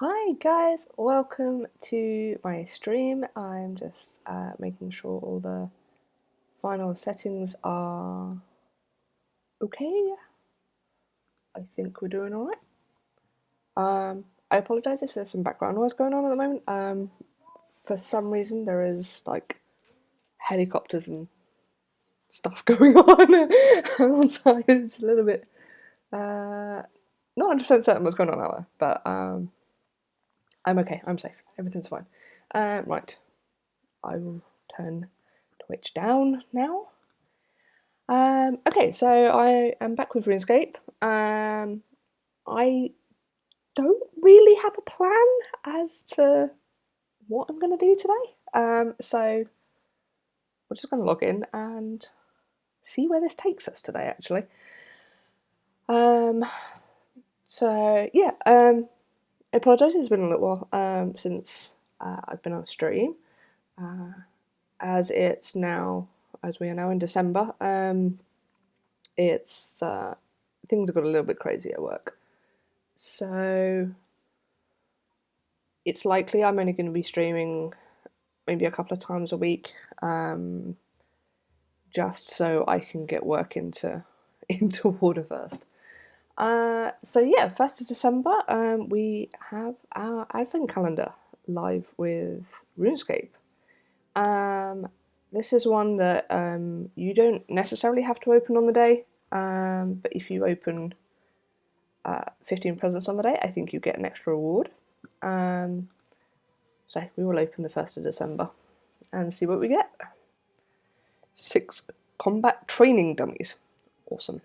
Hi guys, welcome to my stream. I'm just making sure all the final settings are okay. I think we're doing alright. I apologise if there's some background noise going on at the moment. For some reason there is like helicopters and stuff going on outside. It's a little bit not 100% certain what's going on out there, but I'm okay, I'm safe, everything's fine. Right, I will turn Twitch down now. Okay, so I am back with Runescape. I don't really have a plan as to what I'm going to do today. So we're just going to log in and see where this takes us today, actually. So yeah, I apologise, it's been a little while since I've been on stream. As we are now in December, it's things have got a little bit crazy at work. So it's likely I'm only going to be streaming maybe a couple of times a week, just so I can get work into Water first. So yeah, 1st of December, we have our advent calendar live with RuneScape. This is one that you don't necessarily have to open on the day, but if you open 15 presents on the day, I think you get an extra reward. So we will open the 1st of December and see what we get. 6 combat training dummies. Awesome.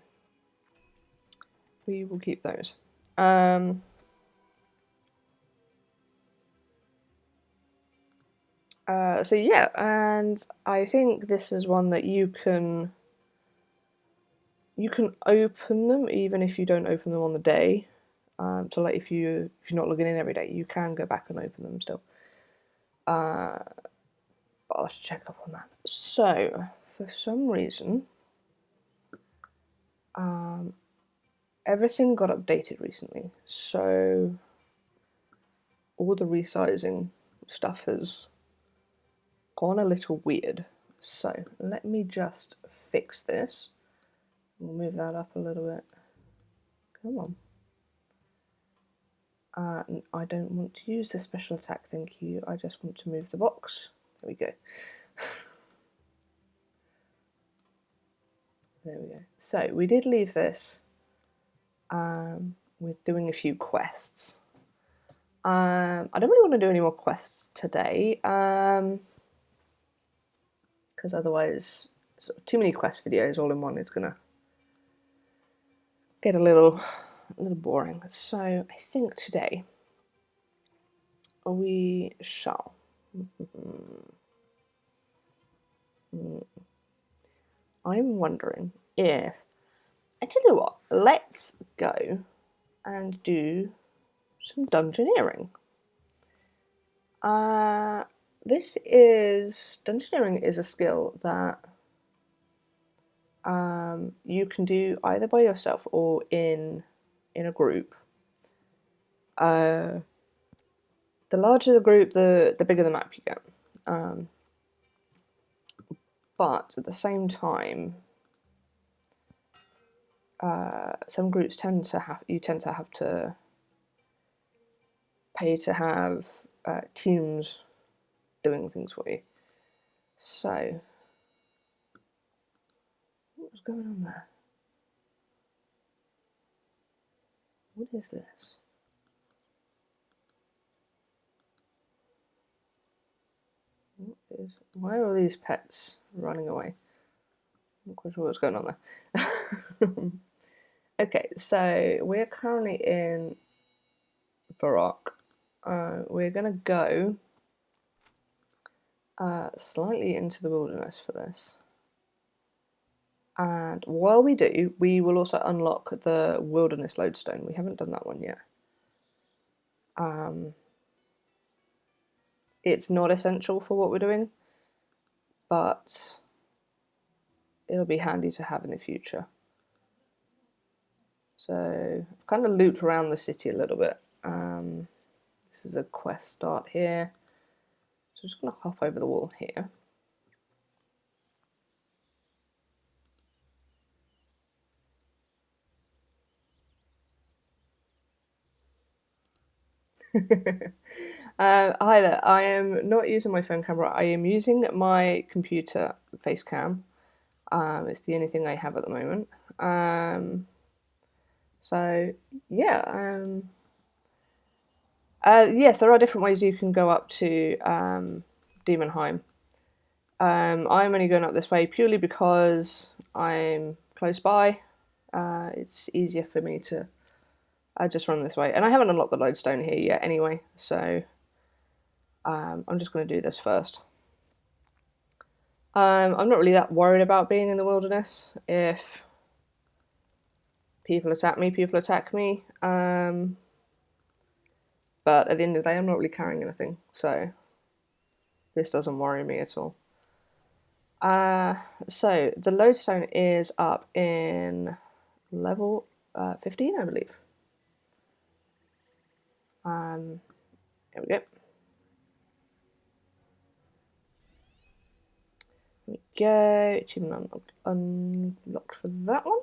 We will keep those. So yeah, and I think this is one that you can open them even if you don't open them on the day. So like if you're not logging in every day, you can go back and open them still. But I'll have to check up on that. So for some reason, everything got updated recently. So all the resizing stuff has gone a little weird. So let me just fix this. We'll move that up a little bit. Come on. I don't want to use the special attack, thank you. I just want to move the box. There we go. There we go. So we did leave this with doing a few quests. I don't really want to do any more quests today, because otherwise sort of too many quest videos all in one is gonna get a little boring. So I think today we shall I'm wondering if I tell you what, let's go and do some dungeoneering. Dungeoneering is a skill that you can do either by yourself or in a group. The larger the group, the bigger the map you get. But at the same time, some groups tend to have to pay to have teams doing things for you. So what was going on there? What is this? Why are all these pets running away? I'm not quite sure what's going on there. Okay, so we're currently in Varrock. We're gonna go slightly into the wilderness for this. And while we do, we will also unlock the wilderness lodestone. We haven't done that one yet. It's not essential for what we're doing, but it'll be handy to have in the future. So I've kind of looped around the city a little bit. This is a quest start here. So I'm just going to hop over the wall here. Hi there, I am not using my phone camera, I am using my computer face cam. It's the only thing I have at the moment. So yeah, yes, there are different ways you can go up to Daemonheim. I'm only going up this way purely because I'm close by. It's easier for me to just run this way. And I haven't unlocked the lodestone here yet anyway, so I'm just going to do this first. I'm not really that worried about being in the wilderness. If people attack me, people attack me. But at the end of the day, I'm not really carrying anything, so this doesn't worry me at all. So the lodestone is up in level 15, I believe. Here we go. There we go. Achievement unlocked for that one.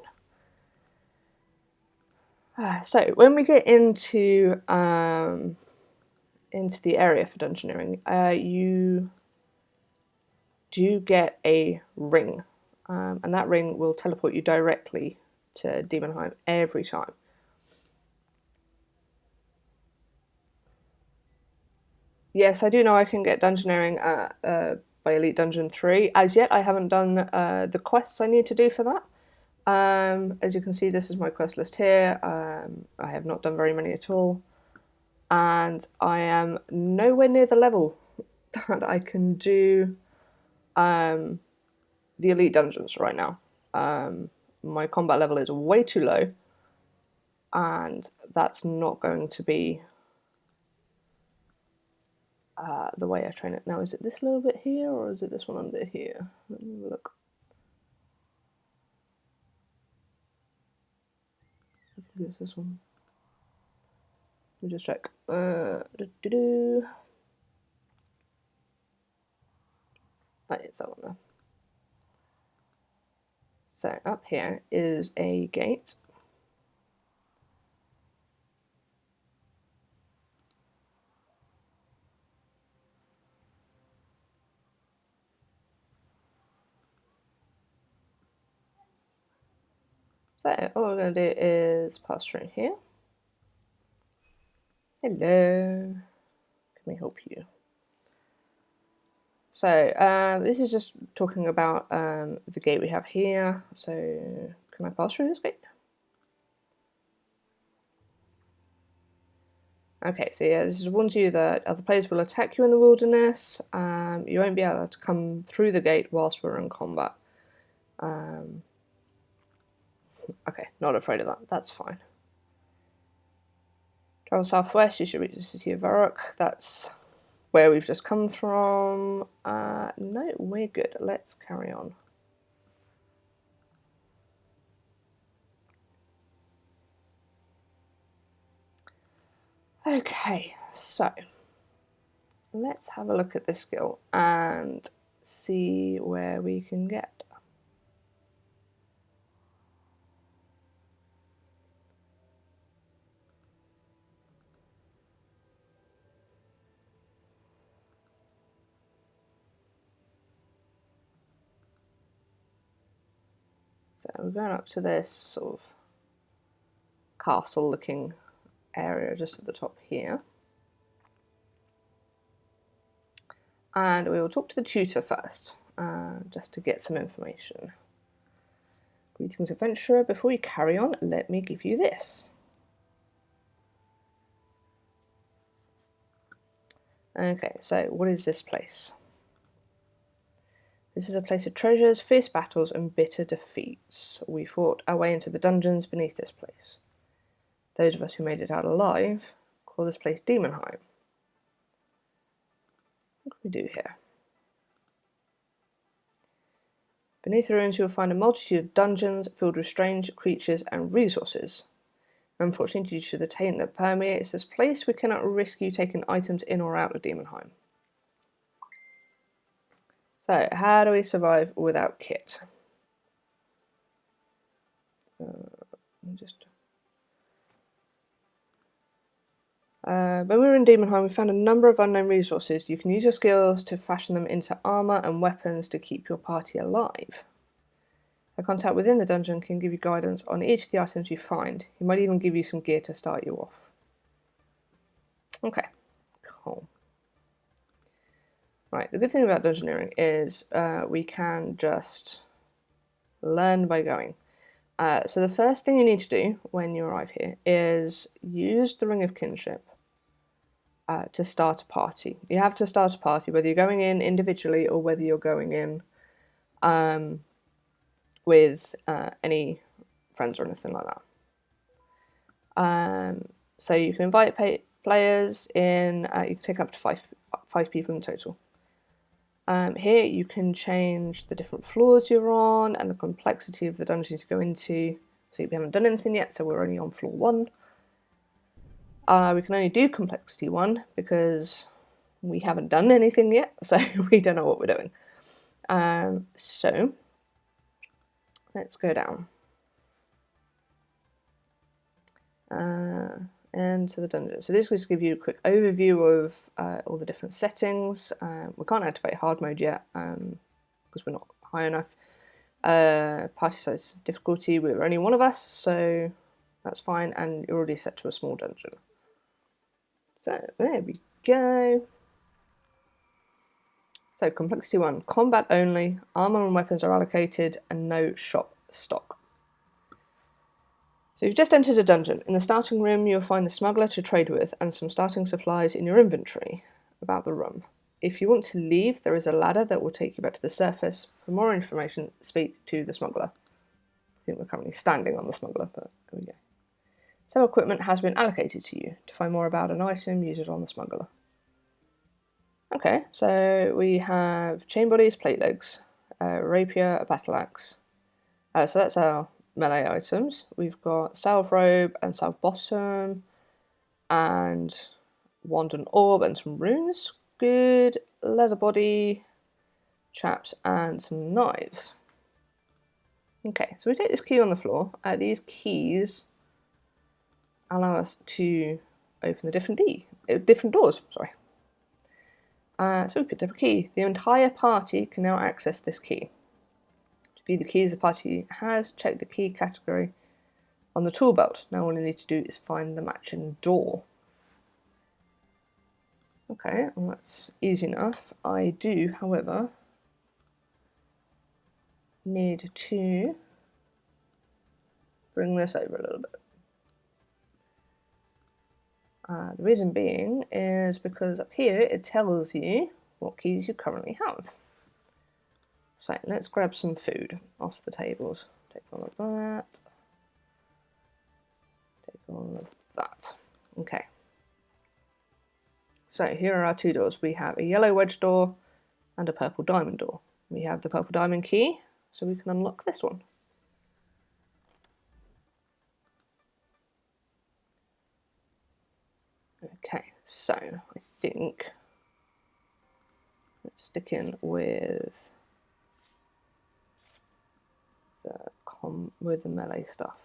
So when we get into the area for Dungeoneering, you do get a ring, and that ring will teleport you directly to Daemonheim every time. Yes, I do know I can get Dungeoneering by Elite Dungeon 3. As yet, I haven't done the quests I need to do for that. As you can see, this is my quest list here. I have not done very many at all. And I am nowhere near the level that I can do the Elite Dungeons right now. My combat level is way too low. And that's not going to be the way I train it. Now, is it this little bit here, or is it this one under here? Let me have a look. I think it's this one. Let me just check. That is that one there. So up here is a gate. So all we're going to do is pass through here. Hello, can we help you? So this is just talking about the gate we have here. So can I pass through this gate? Okay, so yeah, this is warns you that other players will attack you in the wilderness. You won't be able to come through the gate whilst we're in combat. Okay, not afraid of that. That's fine. Travel southwest, you should reach the city of Varrock. That's where we've just come from. No, we're good. Let's carry on. Okay, so let's have a look at this skill and see where we can get. So we're going up to this sort of castle looking area just at the top here. And we will talk to the tutor first, just to get some information. Greetings, adventurer. Before we carry on, let me give you this. Okay, so what is this place? This is a place of treasures, fierce battles, and bitter defeats. We fought our way into the dungeons beneath this place. Those of us who made it out alive call this place Daemonheim. What can we do here? Beneath the ruins you will find a multitude of dungeons filled with strange creatures and resources. Unfortunately, due to the taint that permeates this place, we cannot risk you taking items in or out of Daemonheim. So, how do we survive without kit? When we were in Daemonheim, we found a number of unknown resources. You can use your skills to fashion them into armor and weapons to keep your party alive. A contact within the dungeon can give you guidance on each of the items you find. He might even give you some gear to start you off. Okay, cool. Right, the good thing about Dungeoneering is we can just learn by going. So the first thing you need to do when you arrive here is use the Ring of Kinship to start a party. You have to start a party whether you're going in individually or whether you're going in with any friends or anything like that. So you can invite players in, you can take up to five people in total. Here you can change the different floors you're on and the complexity of the dungeon to go into. So we haven't done anything yet, so we're only on floor 1. We can only do complexity 1 because we haven't done anything yet, so we don't know what we're doing. So let's go down and to the dungeon. So this will just give you a quick overview of all the different settings. We can't activate hard mode yet because we're not high enough. Party size difficulty, we're only one of us, so that's fine, and you're already set to a small dungeon. So there we go. So complexity 1, combat only, armor and weapons are allocated, and no shop stock. So you've just entered a dungeon. In the starting room, you'll find the smuggler to trade with and some starting supplies in your inventory about the room. If you want to leave, there is a ladder that will take you back to the surface. For more information, speak to the smuggler. I think we're currently standing on the smuggler, but there we go. Some equipment has been allocated to you. To find more about an item, use it on the smuggler. Okay, so we have chain bodies, plate legs, a rapier, a battle axe. So that's our melee items. We've got salve robe and salve bottom, and wand and orb and some runes. Good. Leather body, chaps, and some knives. Okay, so we take this key on the floor. These keys allow us to open the different doors. Sorry. So we picked up a key. The entire party can now access this key. To view the keys the party has, check the key category on the tool belt. Now all you need to do is find the matching door. Okay, well that's easy enough. I do, however, need to bring this over a little bit. The reason being is because up here it tells you what keys you currently have. So let's grab some food off the tables. Take all of that. Take all of that. Okay. So here are our two doors. We have a yellow wedge door and a purple diamond door. We have the purple diamond key, so we can unlock this one. Okay, so I think let's stick in with the melee stuff.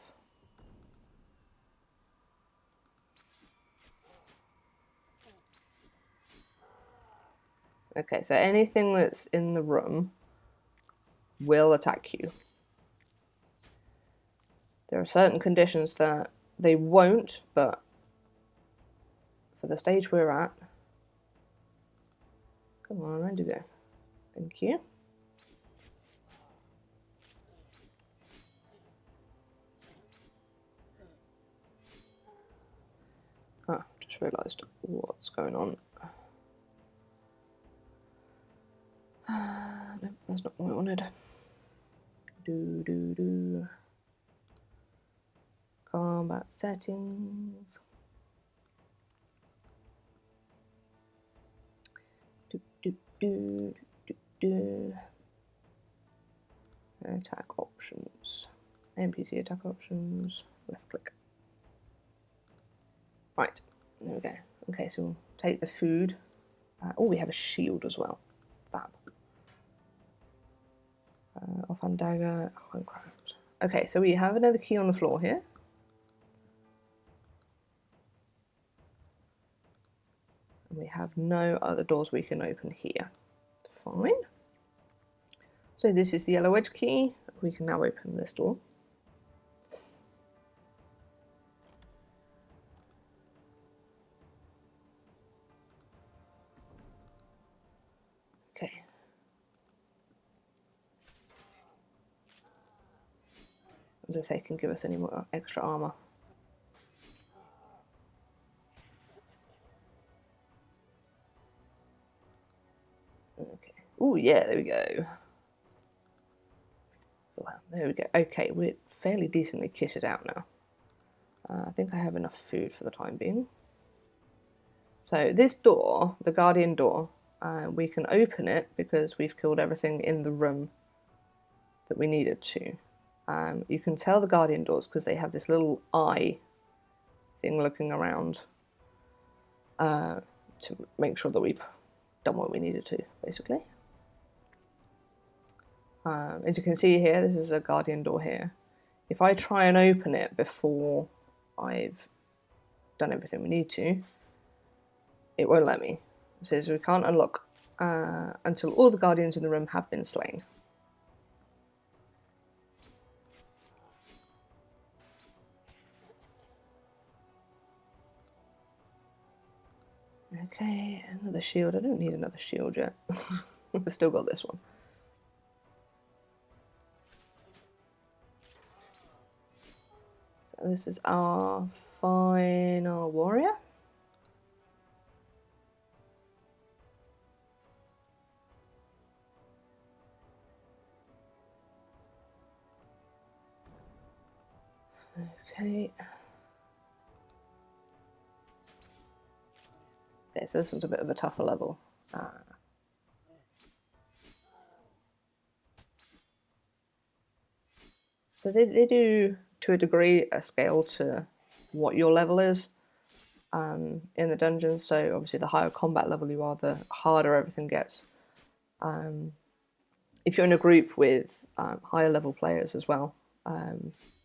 Okay, so anything that's in the room will attack you. There are certain conditions that they won't, but for the stage we're at, come on, where'd you go? Thank you. Ah, just realised what's going on. No, that's not what I wanted. Combat settings. Attack options. NPC attack options. Left click. Right, there we go. Okay, so we'll take the food. Oh, we have a shield as well. Fab. Offhand dagger, handcraft. Okay, so we have another key on the floor here. And we have no other doors we can open here. Fine. So this is the yellow edge key. We can now open this door. Okay. I wonder if they can give us any more extra armor. Okay. Oh yeah, there we go. Well, there we go. Okay, we're fairly decently kitted out now. I think I have enough food for the time being. So this door, the guardian door, we can open it because we've killed everything in the room that we needed to. You can tell the guardian doors because they have this little eye thing looking around to make sure that we've done what we needed to, basically. As you can see here, this is a guardian door here. If I try and open it before I've done everything we need to, it won't let me. It says we can't unlock until all the guardians in the room have been slain. Okay, another shield. I don't need another shield yet. I've still got this one. So this is our final warrior. Okay. Okay, so this one's a bit of a tougher level. So they do, to a degree, a scale to what your level is in the dungeons. So obviously the higher combat level you are, the harder everything gets. If you're in a group with higher level players as well,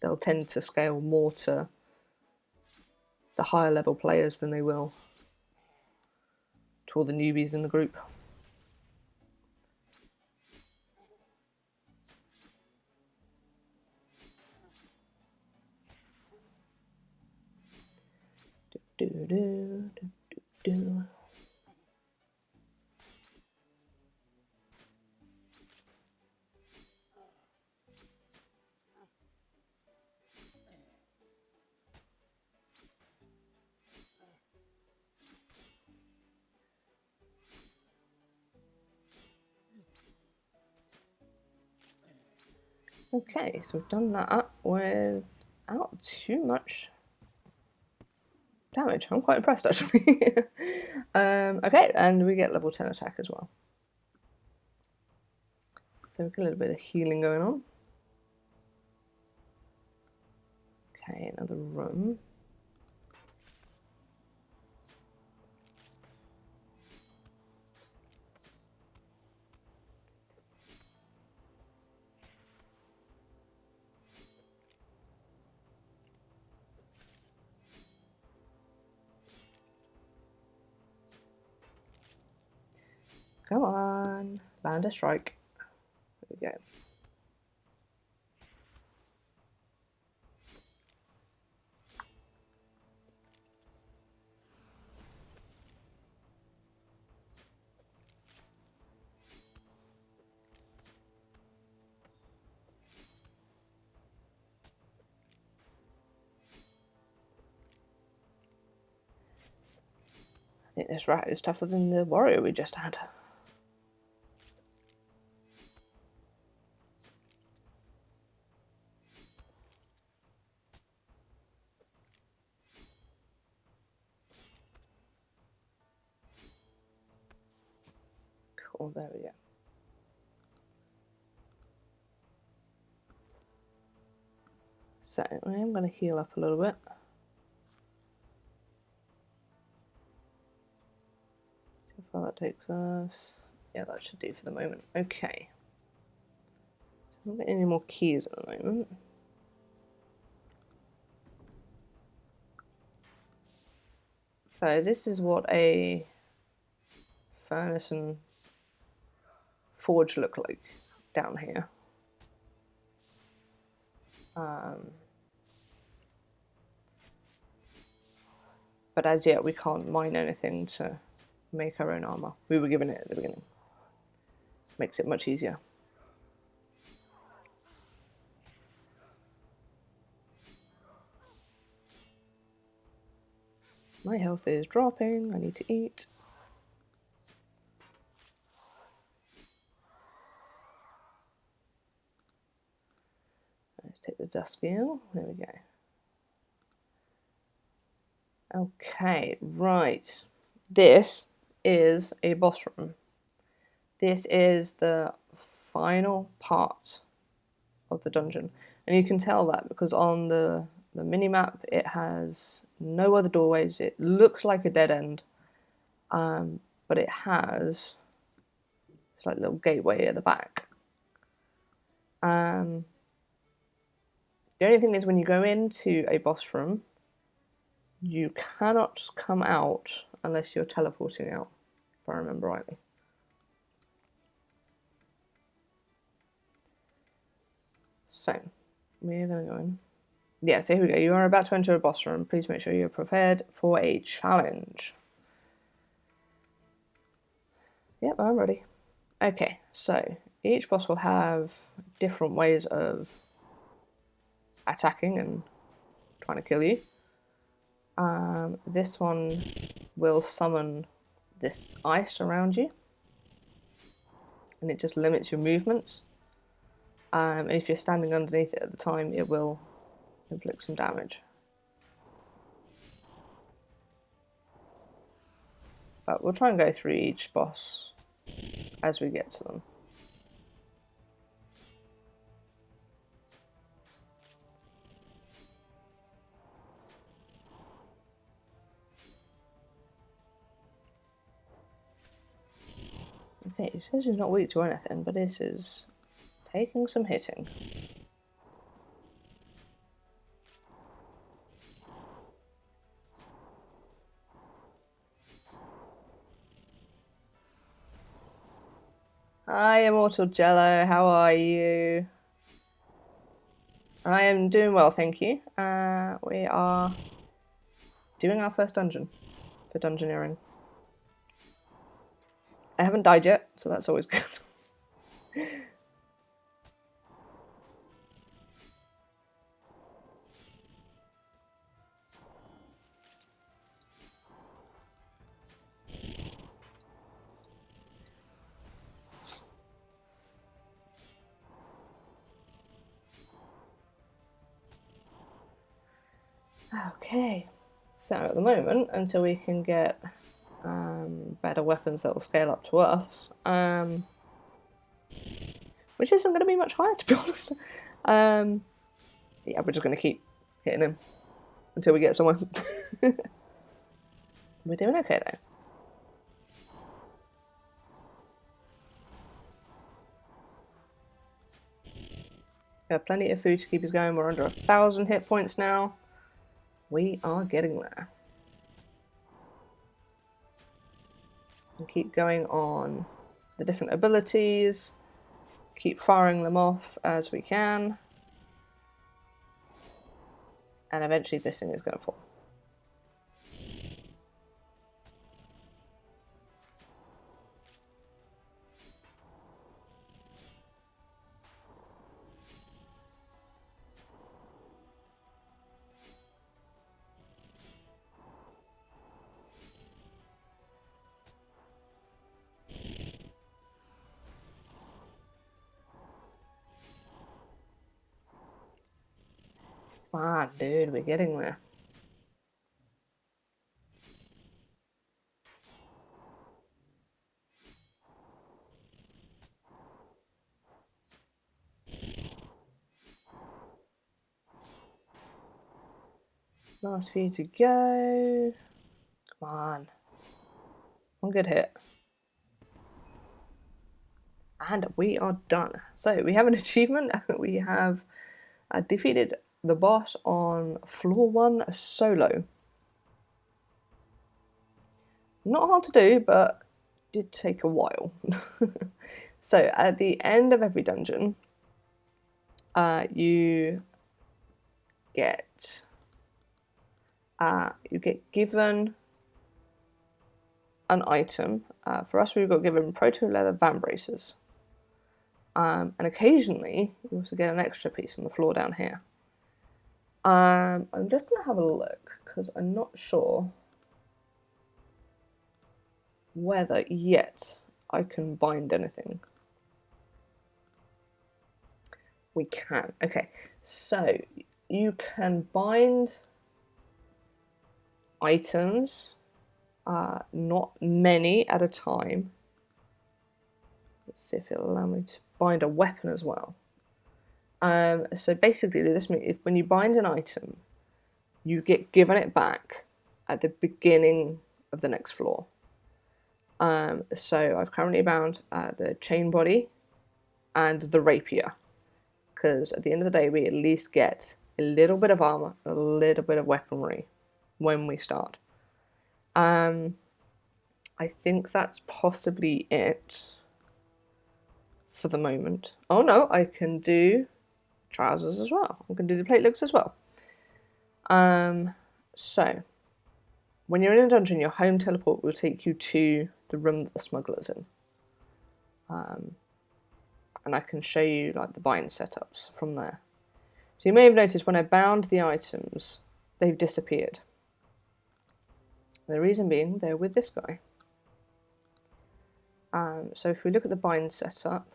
they'll tend to scale more to the higher level players than they will to all the newbies in the group. Do, do, do, do, do. Okay, so we've done that without too much damage. I'm quite impressed, actually. Okay, and we get level 10 attack as well. So we get a little bit of healing going on. Okay, another room. Come on, land a strike. There we go. I think this rat is tougher than the warrior we just had. Cool, there we go. So I am going to heal up a little bit. far that takes us. Yeah, that should do for the moment. Okay. So I'm not getting any more keys at the moment. So this is what a furnace and forge look like down here. But as yet we can't mine anything to make our own armor. We were given it at the beginning. Makes it much easier. My health is dropping. I need to eat. Let's take the dust wheel. There we go. Okay, right. This is a boss room. This is the final part of the dungeon. And you can tell that because on the mini-map it has no other doorways. It looks like a dead end. But it has it's like a little gateway at the back. The only thing is when you go into a boss room, you cannot come out unless you're teleporting out, if I remember rightly. So, we're going to go in. Yeah, so here we go. You are about to enter a boss room. Please make sure you're prepared for a challenge. Yep, I'm ready. Okay, so each boss will have different ways of attacking and trying to kill you. This one will summon this ice around you, and it just limits your movements. And if you're standing underneath it at the time, it will inflict some damage. But we'll try and go through each boss as we get to them. Okay, it says he's not weak to anything, but this is taking some hitting. Hi, Immortal Jello, how are you? I am doing well, thank you. We are doing our first dungeon for Dungeoneering. I haven't died yet, so that's always good. Okay, so at the moment, until we can get better weapons that will scale up to us, which isn't going to be much higher, to be honest. Yeah, we're just going to keep hitting him until we get somewhere. We're doing okay though. We have plenty of food to keep us going. We're under 1,000 hit points now. We are getting there. And keep going on the different abilities. Keep firing them off as we can. And eventually this thing is going to fall. Come on, dude, we're getting there. Last few to go. Come on. One good hit. And we are done. So we have an achievement. We have defeated the boss on floor 1 solo. Not hard to do, but did take a while. So at the end of every dungeon, you get given an item. For us, we got given proto leather van braces. And occasionally, you also get an extra piece on the floor down here. I'm just going to have a look, because I'm not sure whether yet I can bind anything. We can. Okay, so you can bind items, not many at a time. Let's see if it'll allow me to bind a weapon as well. So basically, this means when you bind an item, you get given it back at the beginning of the next floor. So I've currently bound the chain body and the rapier, because at the end of the day, we at least get a little bit of armor, a little bit of weaponry when we start. I think that's possibly it for the moment. Oh no, I can do trousers as well. I can do the plate legs as well. So when you're in a dungeon, your home teleport will take you to the room that the smuggler's in. And I can show you like the bind setups from there. So you may have noticed when I bound the items, they've disappeared. The reason being, they're with this guy. So if we look at the bind setup,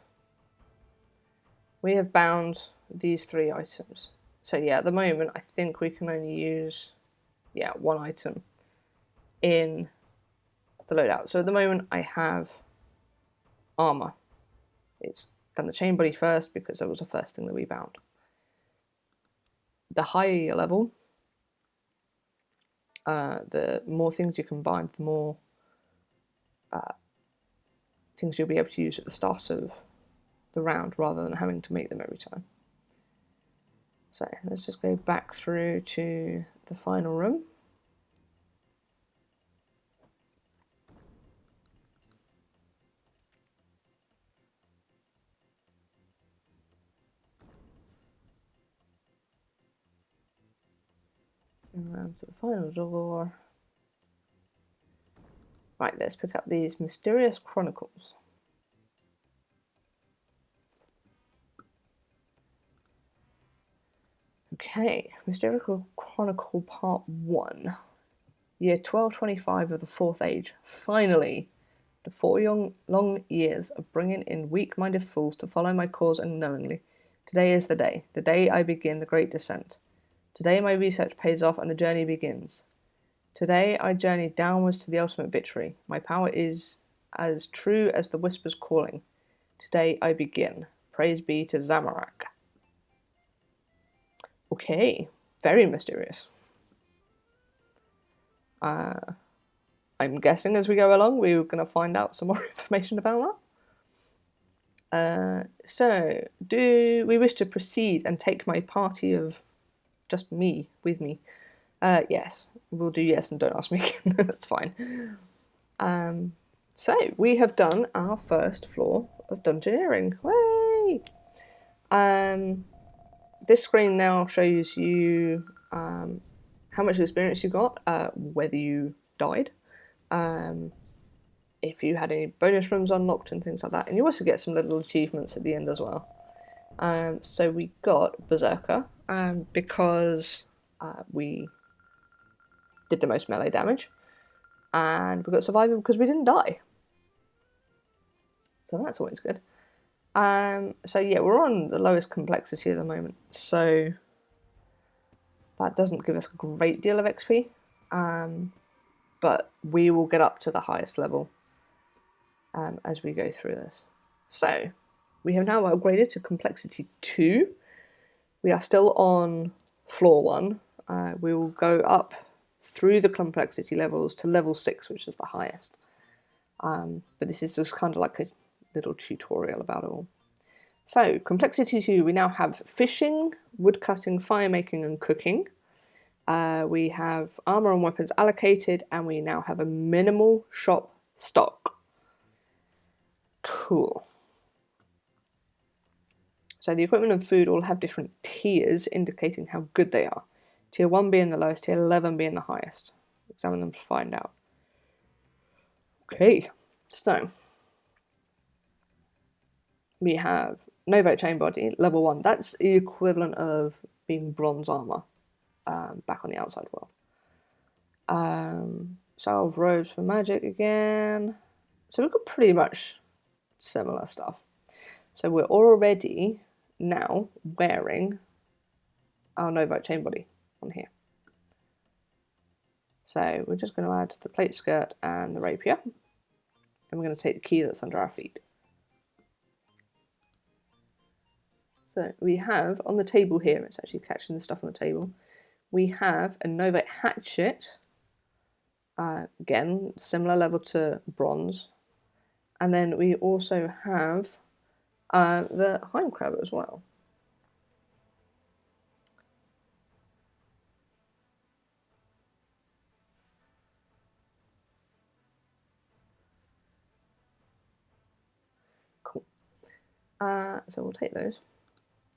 we have bound these 3 items. So yeah, at the moment, I think we can only use, one item in the loadout. So at the moment, I have armor. It's done the chain body first because that was the first thing that we bound. The higher level, the more things you can bind, the more things you'll be able to use at the start of the round rather than having to make them every time. So let's just go back through to the final room. Around to the final door. Right, let's pick up these mysterious chronicles. Okay, Mysterious Chronicle Part 1. Year 1225 of the Fourth Age. Finally, the 4 long years of bringing in weak-minded fools to follow my cause unknowingly. Today is the day I begin the Great Descent. Today my research pays off and the journey begins. Today I journey downwards to the ultimate victory. My power is as true as the whispers calling. Today I begin. Praise be to Zamorak. Okay, very mysterious. I'm guessing as we go along we're going to find out some more information about that. So, do we wish to proceed and take my party of just me with me? Yes, we'll do yes and don't ask me again. That's fine. So, we have done our first floor of Dungeoneering. Way! This screen now shows you how much experience you got, whether you died, if you had any bonus rooms unlocked and things like that. And you also get some little achievements at the end as well. So we got Berserker because we did the most melee damage. And we got Survivor because we didn't die. So that's always good. So yeah, we're on the lowest complexity at the moment. So that doesn't give us a great deal of XP. But we will get up to the highest level as we go through this. So we have now upgraded to complexity 2. We are still on floor 1. We will go up through the complexity levels to level 6, which is the highest. But this is just kind of like little tutorial about it all. So, complexity 2, we now have fishing, woodcutting, firemaking, and cooking. We have armor and weapons allocated, and we now have a minimal shop stock. Cool. So the equipment and food all have different tiers indicating how good they are. Tier 1 being the lowest, tier 11 being the highest. Examine them to find out. Okay, so we have Novo Chain Body, level 1. That's the equivalent of being bronze armor back on the outside world. Salve robes for magic again. So we've got pretty much similar stuff. So we're already now wearing our Novo Chain Body on here. So we're just going to add the plate skirt and the rapier. And we're going to take the key that's under our feet. So we have on the table here, it's actually catching the stuff on the table. We have a Novate hatchet. Again, similar level to bronze. And then we also have the Heim crab as well. Cool. So we'll take those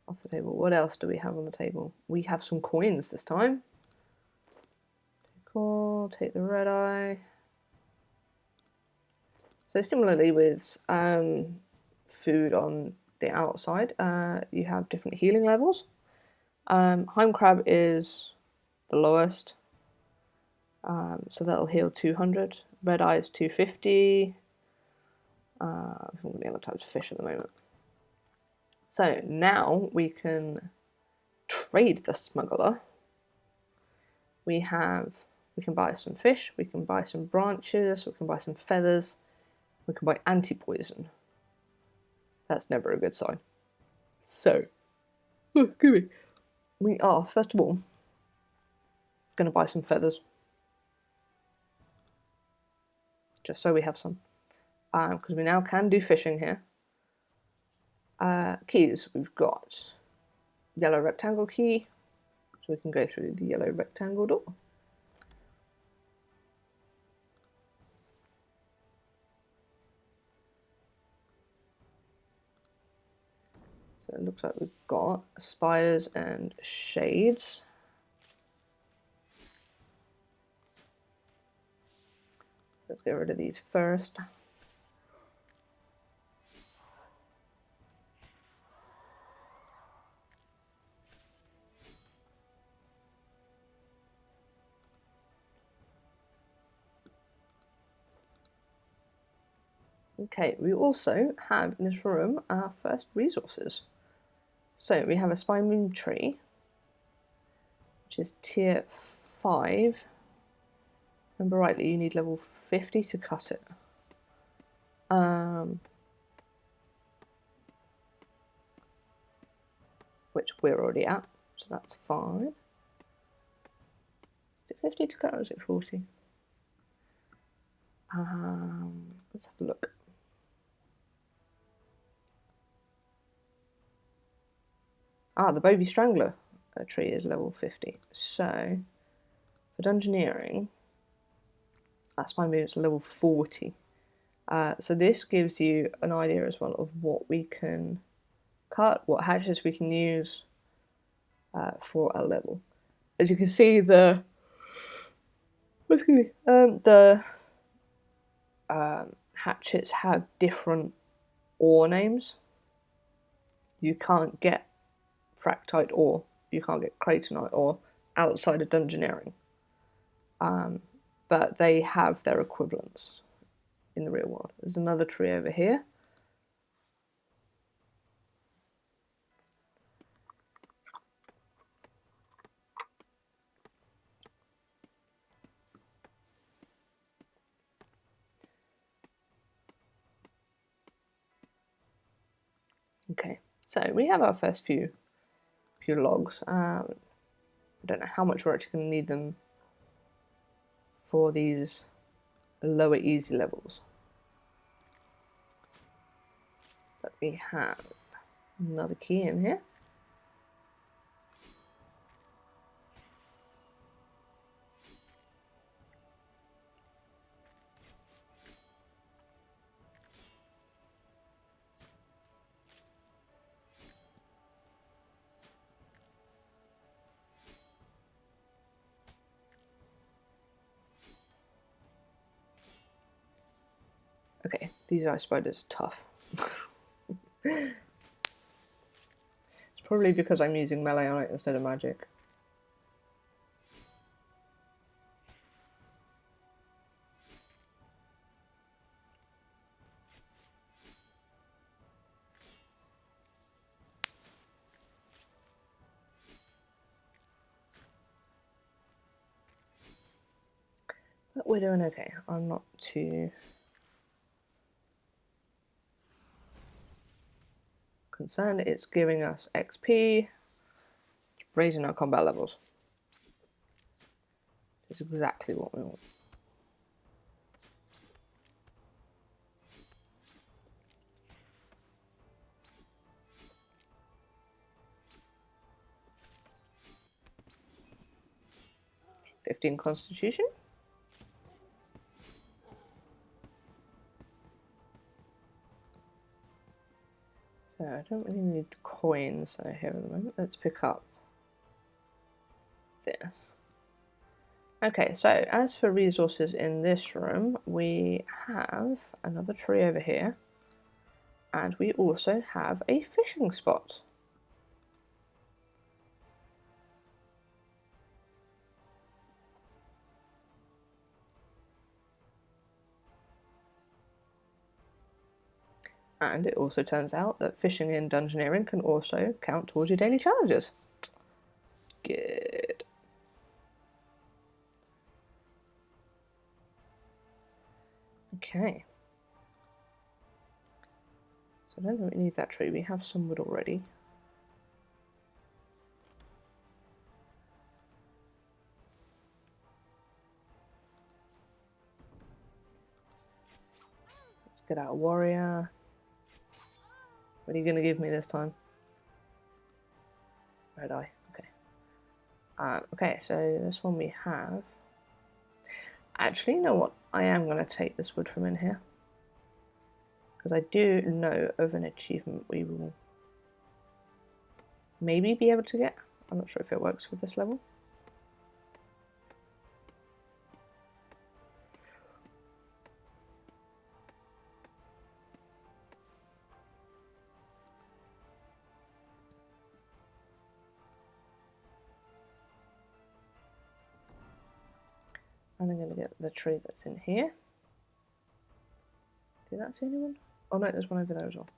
off the table. What else do we have on the table? We have some coins this time. Cool. Take the red eye. So similarly with food on the outside, you have different healing levels. Heim crab is the lowest, so that'll heal 200. Red eye is 250. I haven't got any other types of fish at the moment. So now we can trade the smuggler. We can buy some fish, we can buy some branches, we can buy some feathers, we can buy anti-poison. That's never a good sign. So, we are, first of all, going to buy some feathers. Just so we have some. Because we now can do fishing here. Keys, we've got yellow rectangle key. So we can go through the yellow rectangle door. So it looks like we've got spires and shades. Let's get rid of these first. Okay, we also have in this room our first resources. So we have a spine beam tree, which is tier 5. Remember rightly, you need level 50 to cut it. Which we're already at, so that's fine. Is it 50 to cut or is it 40? Let's have a look. The Bovie Strangler tree is level 50. So, for Dungeoneering, that spine beam is level 40. So this gives you an idea as well of what we can cut, what hatchets we can use for a level. As you can see, the hatchets have different ore names. You can't get fractite ore, you can't get cratonite ore outside of Dungeoneering. But they have their equivalents in the real world. There's another tree over here. Okay, so we have our first few logs. I don't know how much we're actually going to need them for these lower easy levels. we have another key in here. Okay, these ice spiders are tough. It's probably because I'm using melee on it instead of magic. But we're doing okay. I'm not too concerned. It's giving us XP, raising our combat levels. It's exactly what we want. $15 Constitution. So I don't really need the coins that are here at the moment. Let's pick up this. Okay, so as for resources in this room, we have another tree over here, and we also have a fishing spot. And it also turns out that fishing in Dungeoneering can also count towards your daily challenges. Good. Okay. So I don't think we need that tree. We have some wood already. Let's get out a warrior. What are you going to give me this time? Red eye. Okay. Okay, so this one we have. Actually, you know what? I am going to take this wood from in here. Because I do know of an achievement we will maybe be able to get. I'm not sure if it works with this level. And I'm going to get the tree that's in here. I think that's the only one. Oh no, there's one over there as well.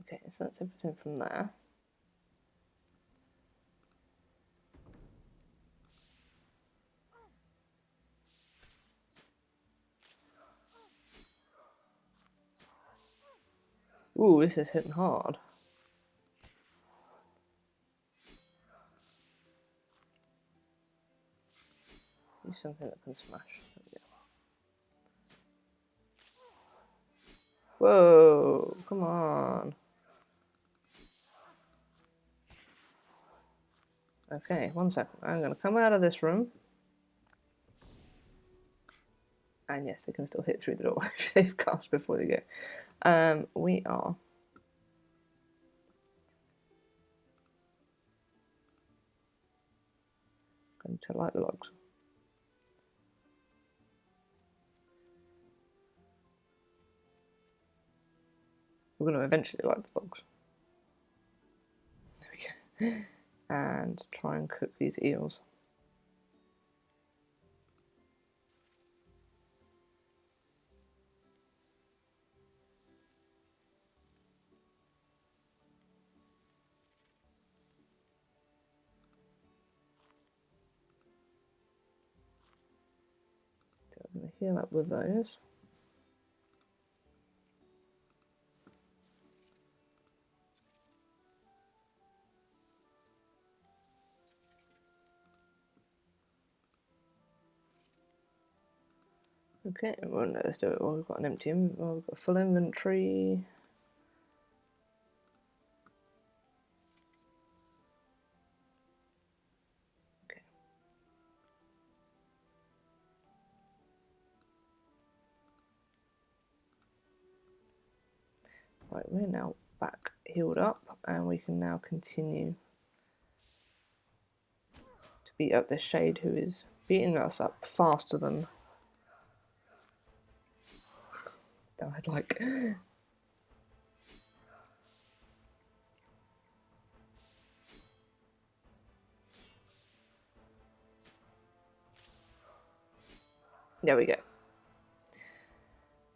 Okay, so that's everything from there. Ooh, this is hitting hard. Use something that can smash. There we go. Whoa, come on. Okay, 1 second. I'm going to come out of this room. And yes, they can still hit through the door if they've cast before they go. We are going to light the logs. We're going to eventually light the logs. There we go. and try and cook these eels. So I'm going to heal up with those. Okay, well, let's do it while we've got an empty, while we've got full inventory. Okay. Right, we're now back healed up, and we can now continue to beat up this shade who is beating us up faster than I'd like. There we go.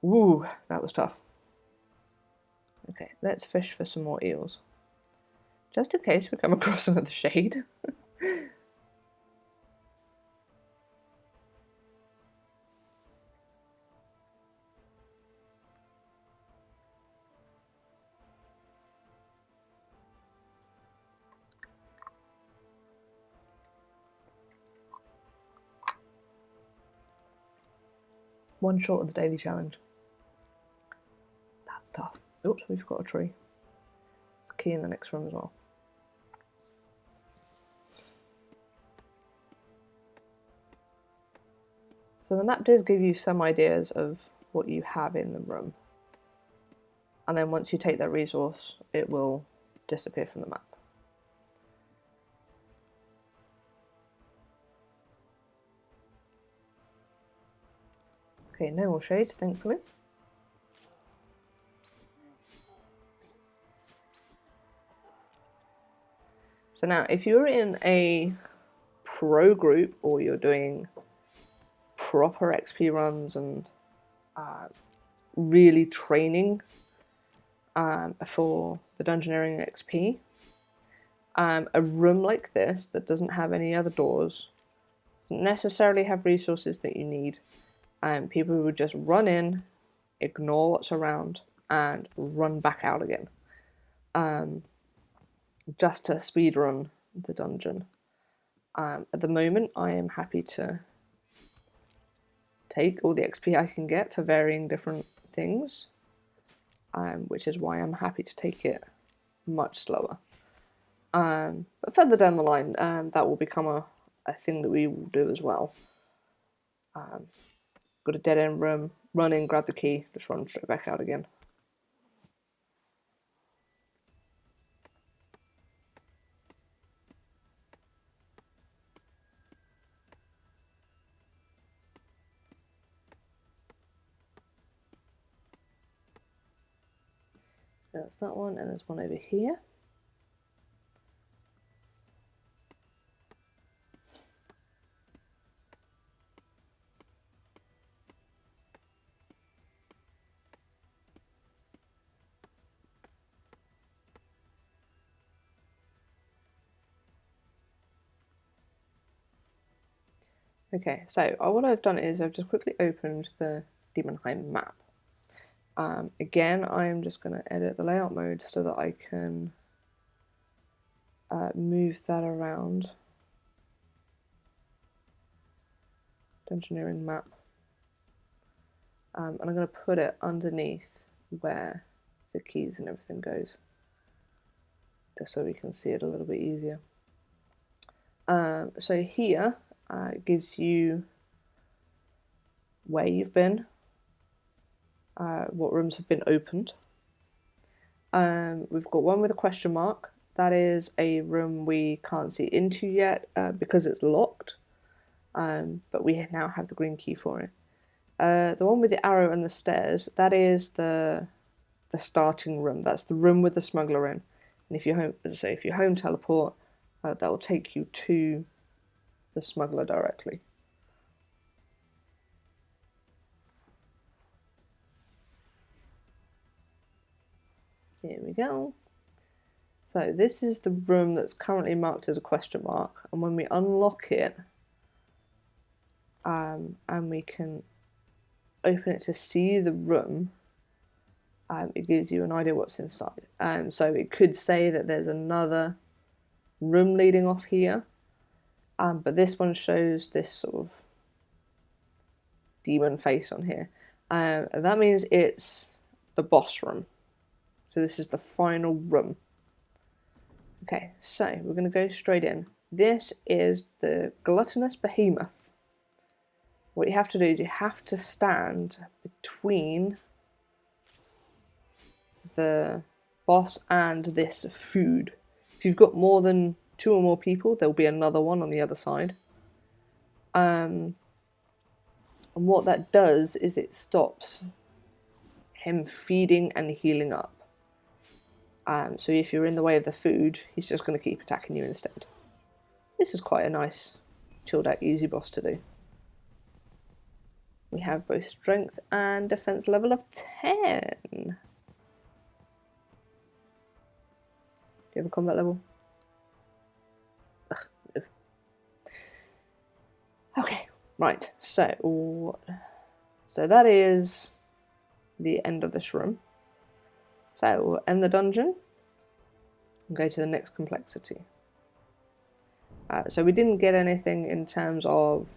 Woo, that was tough. Okay, let's fish for some more eels. Just in case we come across another shade. One short of the daily challenge. That's tough. Oops, we've got a tree. It's a key in the next room as well. So the map does give you some ideas of what you have in the room. And then once you take that resource, it will disappear from the map. Okay, no more shades, thankfully. So now, if you're in a pro group or you're doing proper XP runs and really training for the Dungeoneering XP, a room like this that doesn't have any other doors, doesn't necessarily have resources that you need, people would just run in, ignore what's around, and run back out again. Just to speedrun the dungeon. At the moment, I am happy to take all the XP I can get for varying different things, which is why I'm happy to take it much slower. But further down the line, that will become a thing that we will do as well. Got a dead end room, run in, grab the key, just run straight back out again. That's that one, and there's one over here. Okay, so what I've done is I've just quickly opened the Daemonheim map. Again, I'm just going to edit the layout mode so that I can move that around. Dungeoneering map. And I'm going to put it underneath where the keys and everything goes, just so we can see it a little bit easier. So here it gives you where you've been, what rooms have been opened. We've got one with a question mark. That is a room we can't see into yet because it's locked, but we now have the green key for it. The one with the arrow and the stairs, that is the starting room. That's the room with the smuggler in. And if you home teleport, that will take you to the smuggler directly. Here we go. So this is the room that's currently marked as a question mark, and when we unlock it, and we can open it to see the room, it gives you an idea what's inside. So it could say that there's another room leading off here, but this one shows this sort of demon face on here. That means it's the boss room. So this is the final room. Okay, so we're going to go straight in. This is the gluttonous behemoth. What you have to do is you have to stand between the boss and this food. If you've got more than 2 or more people, there'll be another one on the other side. And what that does is it stops him feeding and healing up. So if you're in the way of the food, he's just going to keep attacking you instead. This is quite a nice, chilled out, easy boss to do. We have both strength and defense level of 10. Do you have a combat level? Ugh, no. Okay, right, so that is the end of this room. So we'll end the dungeon and go to the next complexity. So we didn't get anything in terms of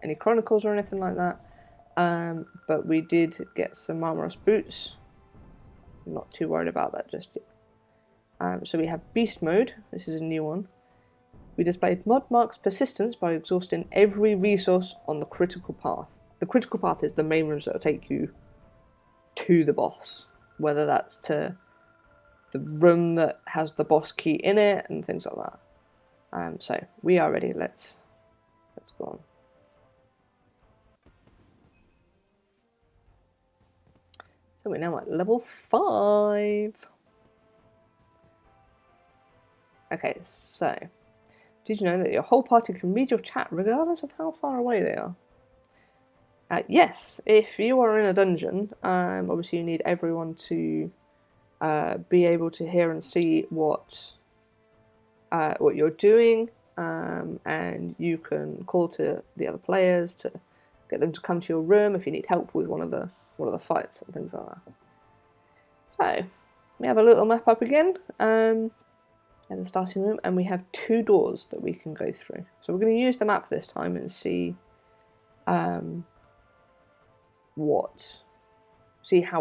any chronicles or anything like that, but we did get some marvelous boots. I'm not too worried about that just yet. So we have beast mode. This is a new one. We displayed mod marks persistence by exhausting every resource on the critical path. The critical path is the main rooms that will take you to the boss, whether that's to the room that has the boss key in it and things like that. So we are ready. Let's go on. So we're now at level 5. Okay, so did you know that your whole party can read your chat regardless of how far away they are? Yes, if you are in a dungeon, obviously you need everyone to be able to hear and see what you're doing, and you can call to the other players to get them to come to your room if you need help with one of the fights and things like that. So we have a little map up again in the starting room, and we have 2 doors that we can go through. So we're going to use the map this time and see how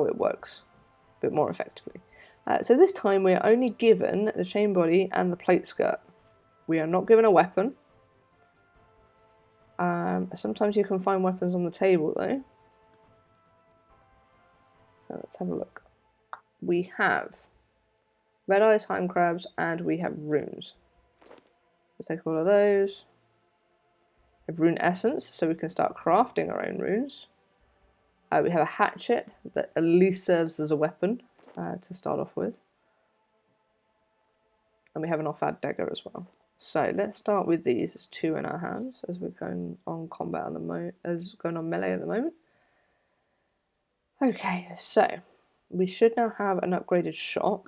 it works a bit more effectively. So this time we're only given the chain body and the plate skirt. We are not given a weapon. Sometimes you can find weapons on the table though. So let's have a look. We have red eyes, time crabs, and we have runes. Let's take all of those. We have rune essence, so we can start crafting our own runes. We have a hatchet that at least serves as a weapon to start off with. And we have an off-ad dagger as well. So let's start with these as 2 in our hands as we're going on combat at the moment, going on melee at the moment. Okay, so we should now have an upgraded shop.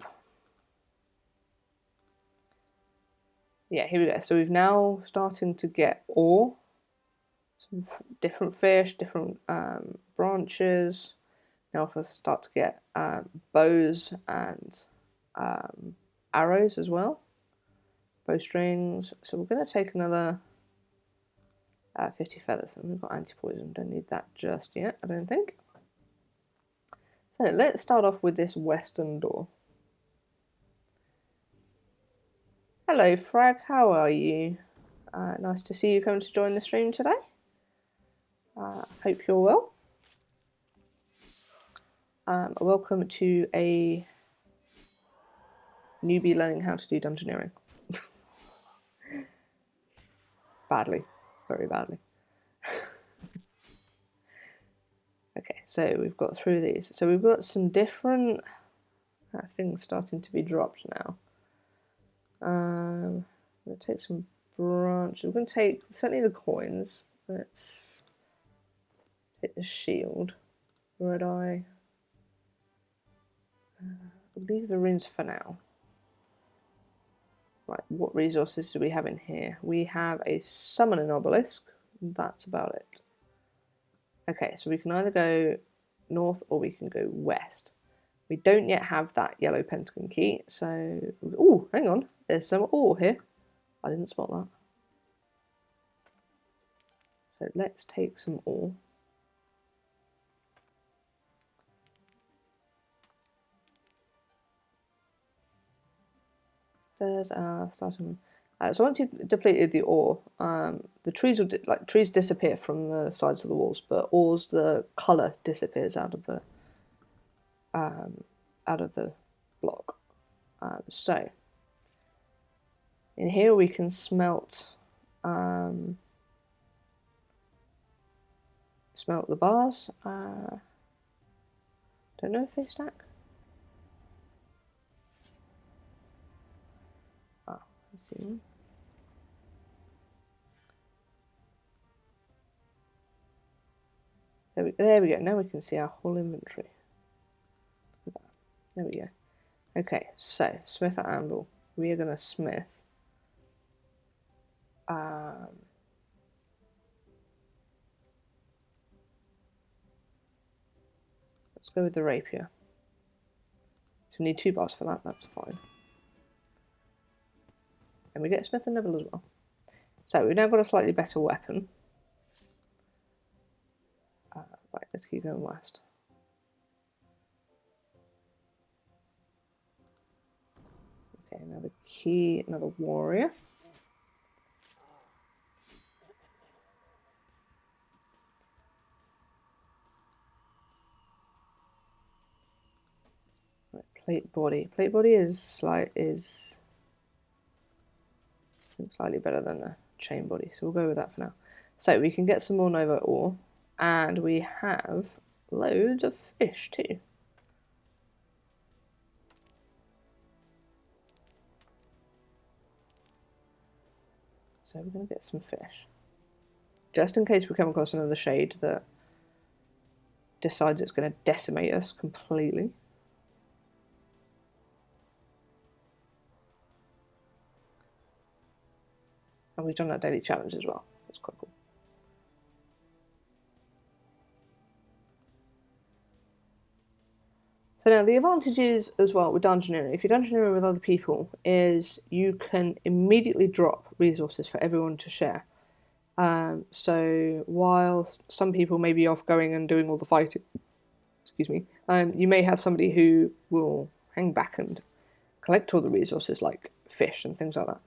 Yeah, here we go. So we've now starting to get ore, some different fish, different branches. Now we'll start to get bows and arrows as well. Bowstrings. So we're going to take another 50 feathers. And we've got anti-poison. Don't need that just yet, I don't think. So let's start off with this western door. Hello Frag, how are you? Nice to see you come to join the stream today. Hope you're well. Welcome to a newbie learning how to do dungeoneering. Badly, very badly. Okay, so we've got through these. So we've got some different things starting to be dropped now. I'm going to take some branches. We're going to take certainly the coins. Let's hit the shield. Red eye. Leave the runes for now. Right, what resources do we have in here? We have a summoning obelisk. That's about it. Okay, so we can either go north or we can go west. We don't yet have that yellow pentagon key, so... Oh, hang on. There's some ore here. I didn't spot that. So let's take some ore. There's our starting. So once you've depleted the ore, the trees will trees disappear from the sides of the walls, but ore's the color disappears out of the block. So in here we can smelt the bars. Don't know if they stack. See. There we go. Now we can see our whole inventory. There we go. Okay, so smith at anvil. We are going to smith. Let's go with the rapier. So we need 2 bars for that. That's fine. And we get smith and level as well. So we've now got a slightly better weapon. Right, let's keep going west. Okay, another key, another warrior. Right, plate body. Plate body is slightly better than a chain body, so we'll go with that for now. So we can get some more Nova ore, and we have loads of fish too. So we're going to get some fish. Just in case we come across another shade that decides it's going to decimate us completely. And we've done that daily challenge as well. That's quite cool. So now the advantages as well with Dungeoneering, if you're Dungeoneering with other people, is you can immediately drop resources for everyone to share. So while some people may be off going and doing all the fighting, excuse me, you may have somebody who will hang back and collect all the resources like fish and things like that,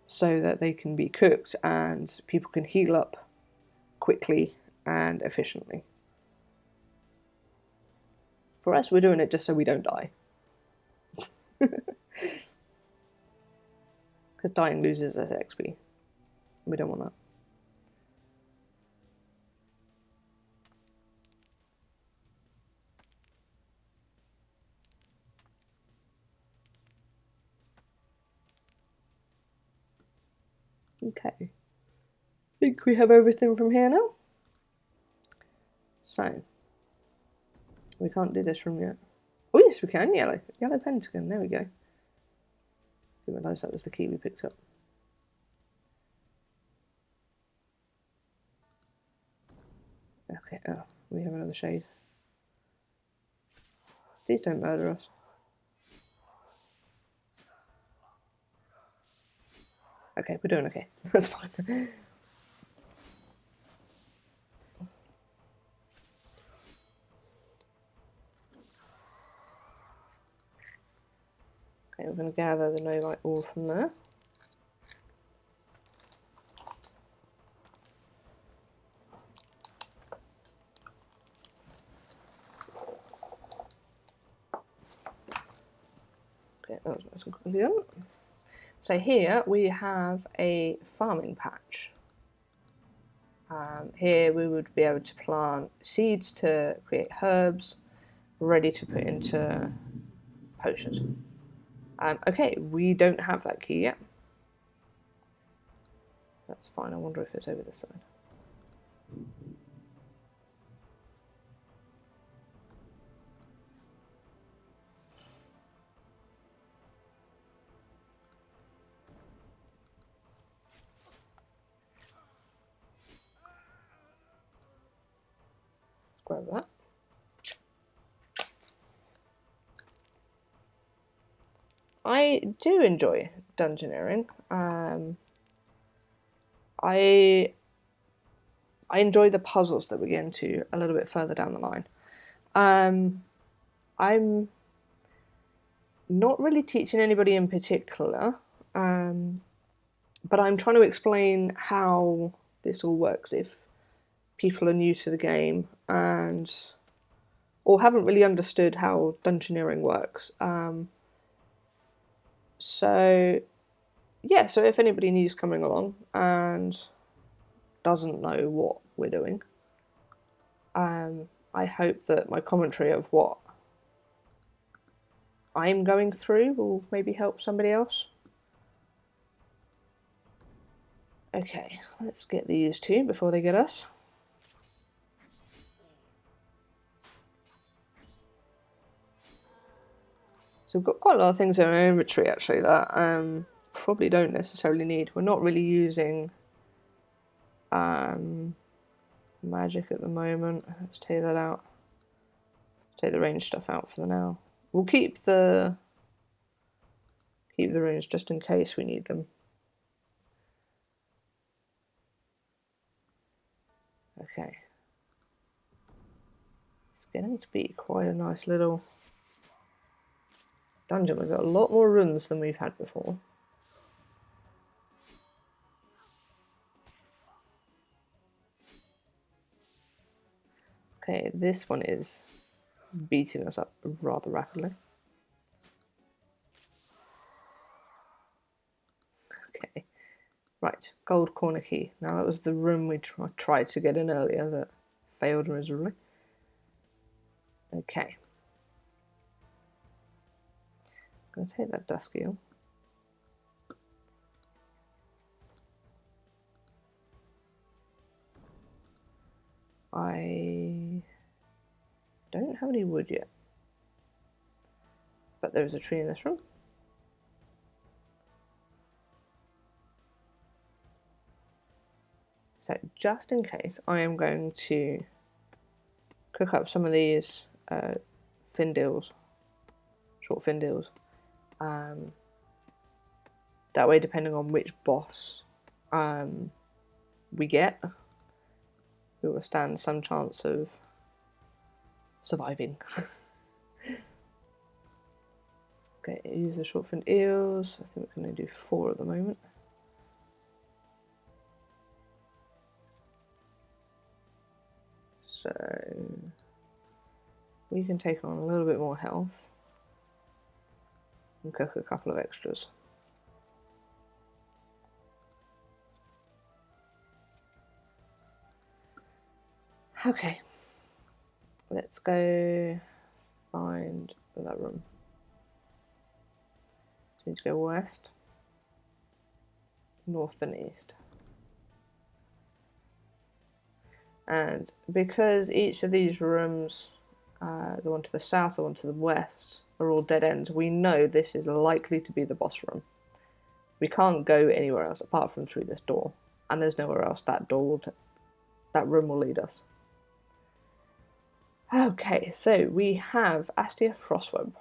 so that they can be cooked and people can heal up quickly and efficiently. For us, we're doing it just so we don't die. Because dying loses us XP. We don't want that. Okay. I think we have everything from here now. So. We can't do this from yet. Oh yes, we can. Yellow pentagon. There we go. Didn't realise that was the key we picked up. Okay. Oh, we have another shade. Please don't murder us. Okay, we're doing okay. That's fine. Okay, we're going to gather the novite ore from there. Okay, that was nice and quickly done. So here we have a farming patch. Here we would be able to plant seeds to create herbs, ready to put into potions. Okay, we don't have that key yet. That's fine. I wonder if it's over this side. Let's grab that. I do enjoy Dungeoneering. I enjoy the puzzles that we get into a little bit further down the line. I'm not really teaching anybody in particular, but I'm trying to explain how this all works if people are new to the game and or haven't really understood how Dungeoneering works. So if anybody new's coming along and doesn't know what we're doing, I hope that my commentary of what I'm going through will maybe help somebody else. Okay, let's get these two before they get us. So we've got quite a lot of things in our inventory actually that probably don't necessarily need. We're not really using magic at the moment. Let's take that out. Take the range stuff out for now. We'll keep the runes just in case we need them. Okay. It's getting to be quite a nice little dungeon. We've got a lot more rooms than we've had before. Okay, this one is beating us up rather rapidly. Okay, right, gold corner key. Now that was the room we tried to get in earlier that failed miserably. Okay. I'm going to take that dusk eel. I don't have any wood yet, but there is a tree in this room. So just in case, I am going to cook up some of these fin deals, short fin deals. That way, depending on which boss we get, we will stand some chance of surviving. Okay, use the short fin eels. I think we're going to do 4 at the moment. So we can take on a little bit more health and cook a couple of extras. Okay, let's go find that room. So we need to go west, north and east. And because each of these rooms, the one to the south, the one to the west, are all dead ends, we know this is likely to be the boss room. We can't go anywhere else apart from through this door, and there's nowhere else that room will lead us. Okay, so we have Astia Frostweb.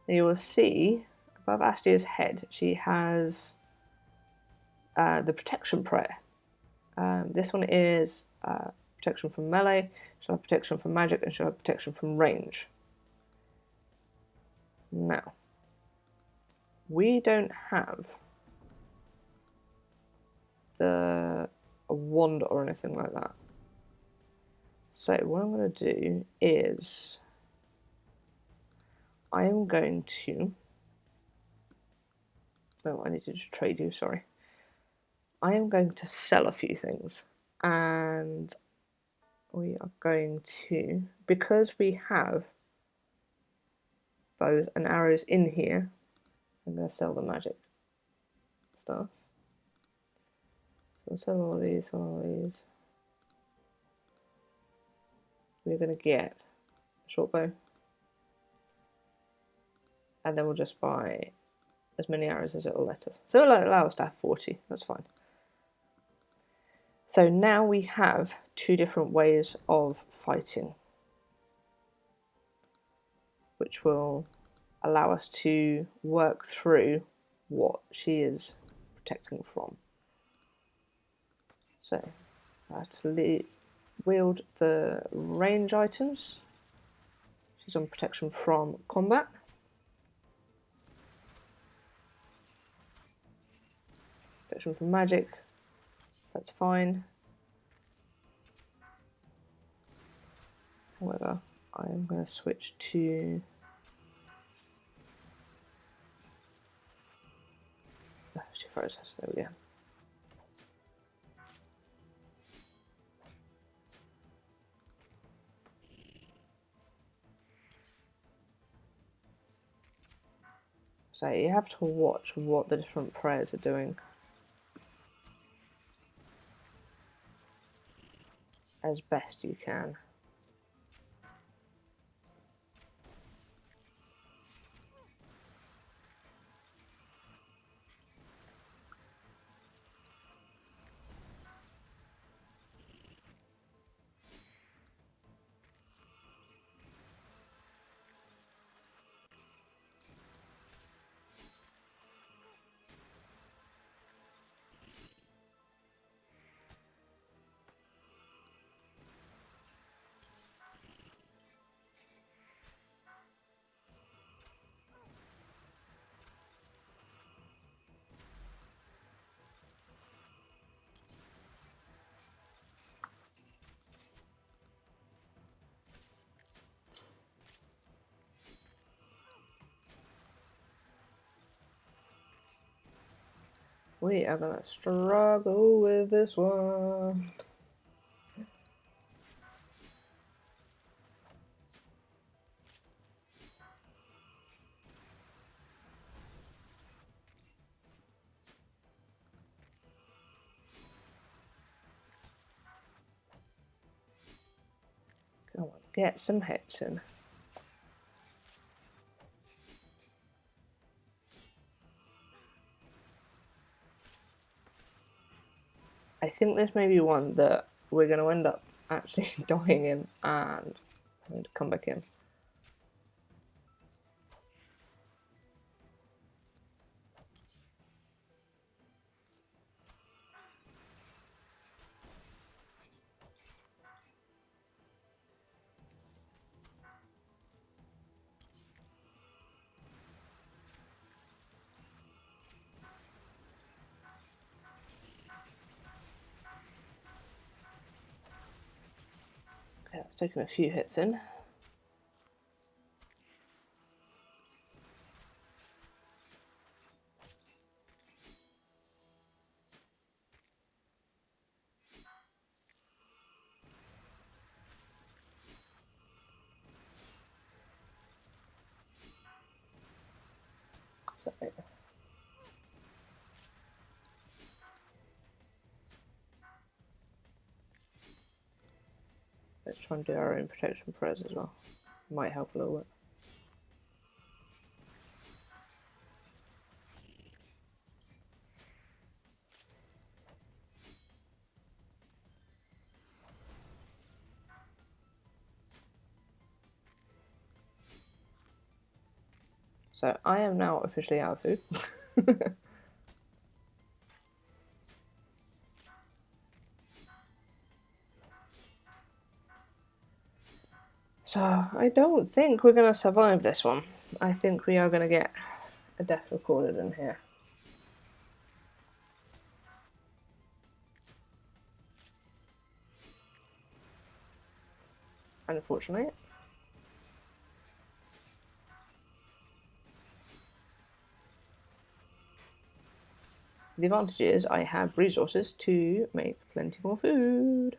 Now you will see above Astia's head she has the protection prayer. This one is protection from melee, she'll have protection from magic, and she'll have protection from range. Now, we don't have a wand or anything like that. So what I'm going to do is I am going to... Oh, I need to just trade you, sorry. I am going to sell a few things, and we are going to, because we have bows and arrows in here, I'm going to sell the magic stuff. So sell all these, We're going to get a short bow. And then we'll just buy as many arrows as it will let us. So it'll allow us to have 40, that's fine. So now we have two different ways of fighting, which will allow us to work through what she is protecting from. So let's wield the range items. She's on protection from combat. Protection from magic, that's fine. However, I'm going to switch to she froze us, there we go. So you have to watch what the different prayers are doing as best you can. We are going to struggle with this one. Come on, get some hits in. I think this may be one that we're going to end up actually dying in and having to come back in. Okay, that's taken a few hits in. So let's try and do our own protection prayers as well. Might help a little bit. So I am now officially out of food. So I don't think we're going to survive this one. I think we are going to get a death recorded in here. Unfortunately. The advantage is I have resources to make plenty more food.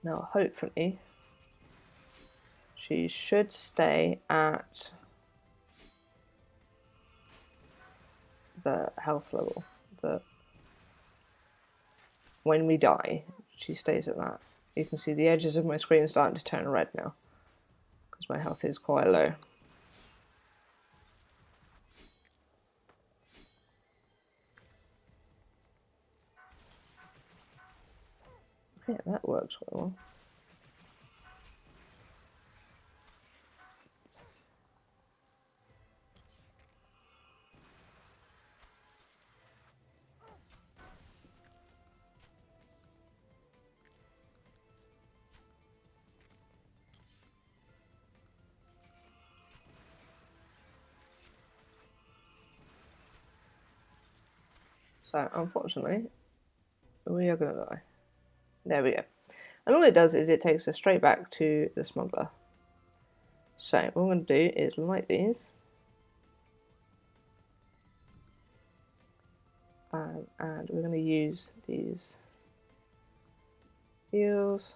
Now, hopefully, she should stay at the health level. When we die, she stays at that. You can see the edges of my screen starting to turn red now, because my health is quite low. Okay, that works quite well. So, unfortunately, we are going to die. There we go. And all it does is it takes us straight back to the smuggler. So, what we're going to do is light these. And we're going to use these heals.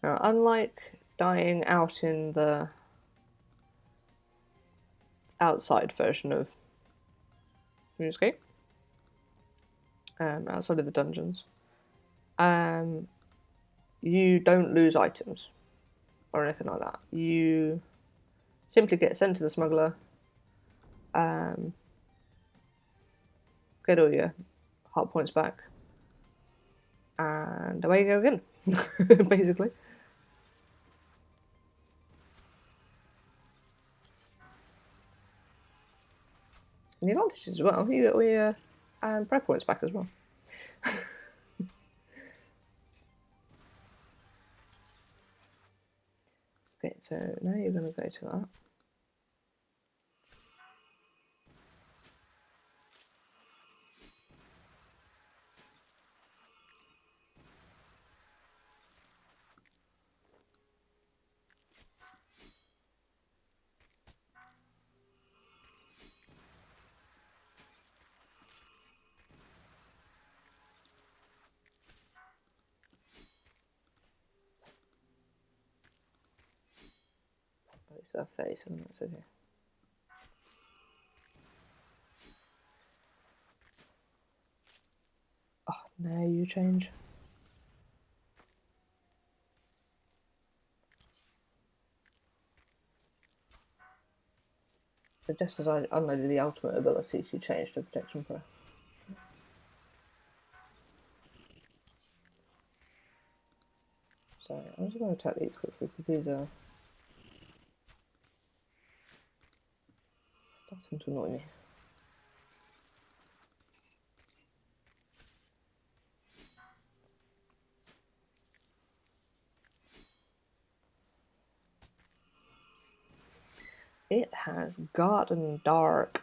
Now, unlike dying out in the outside version of Runescape, outside of the dungeons, you don't lose items or anything like that. You simply get sent to the smuggler, get all your heart points back, and away you go again, basically. And the advantage as well, you get all your prep points back as well. Okay, so now you're going to go to that. Oh, you still have 37, that's okay. Oh, now you change. So just as I unloaded the ultimate ability, she changed to protection press. So I'm just going to attack these quickly because these are starting to annoy me. It has gotten dark.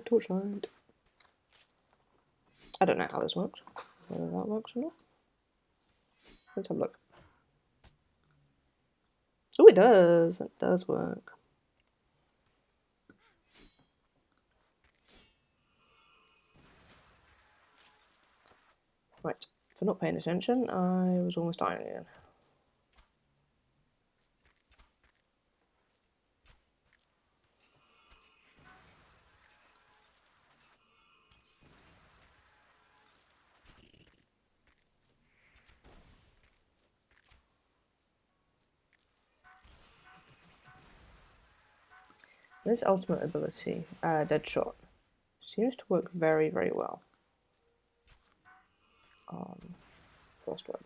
Torchlight. I don't know how this works. Whether that works or not. Let's have a look. Oh, it does. It does work. Right. For not paying attention, I was almost dying again. This ultimate ability, Deadshot, seems to work very, very well on Frostweb.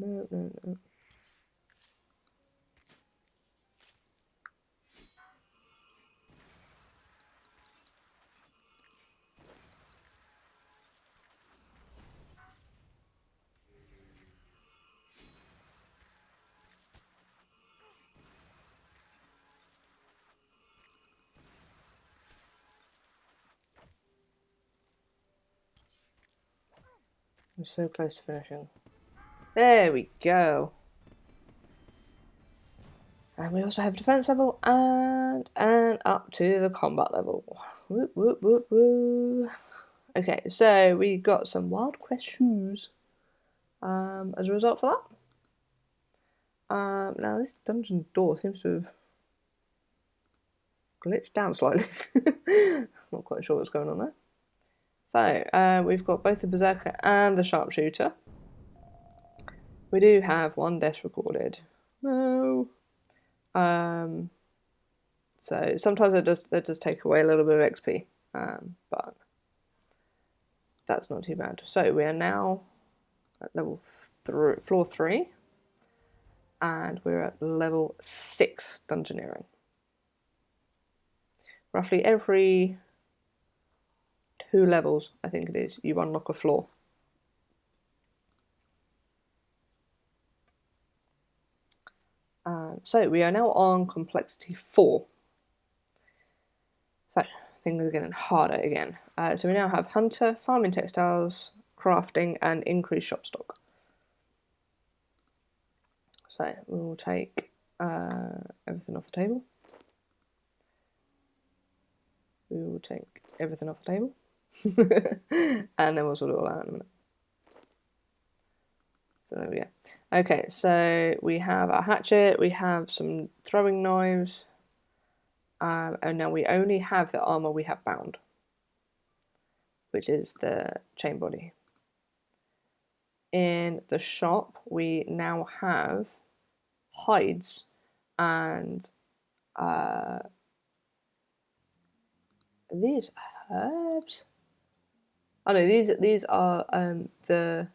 No, no, no. I'm so close to finishing. There we go. And we also have defense level and up to the combat level. Woo, woo, woo, woo. Okay, so we got some Wild Quest shoes as a result for that. Now this dungeon door seems to have glitched down slightly. Not quite sure what's going on there. So we've got both the Berserker and the Sharpshooter. We do have one death recorded. No. So sometimes it does take away a little bit of XP, but that's not too bad. So we are now at level floor 3, and we're at level 6 Dungeoneering. Roughly every 2 levels, I think it is, you unlock a floor. So we are now on complexity 4. So things are getting harder again. So we now have Hunter, Farming Textiles, Crafting, and Increased Shop Stock. So we will take everything off the table. We will take everything off the table. And then we'll sort it all out in a minute. So there we go. Okay, so we have our hatchet, we have some throwing knives, and now we only have the armor we have bound, which is the chain body. In the shop, we now have hides and these herbs. Oh no, these are the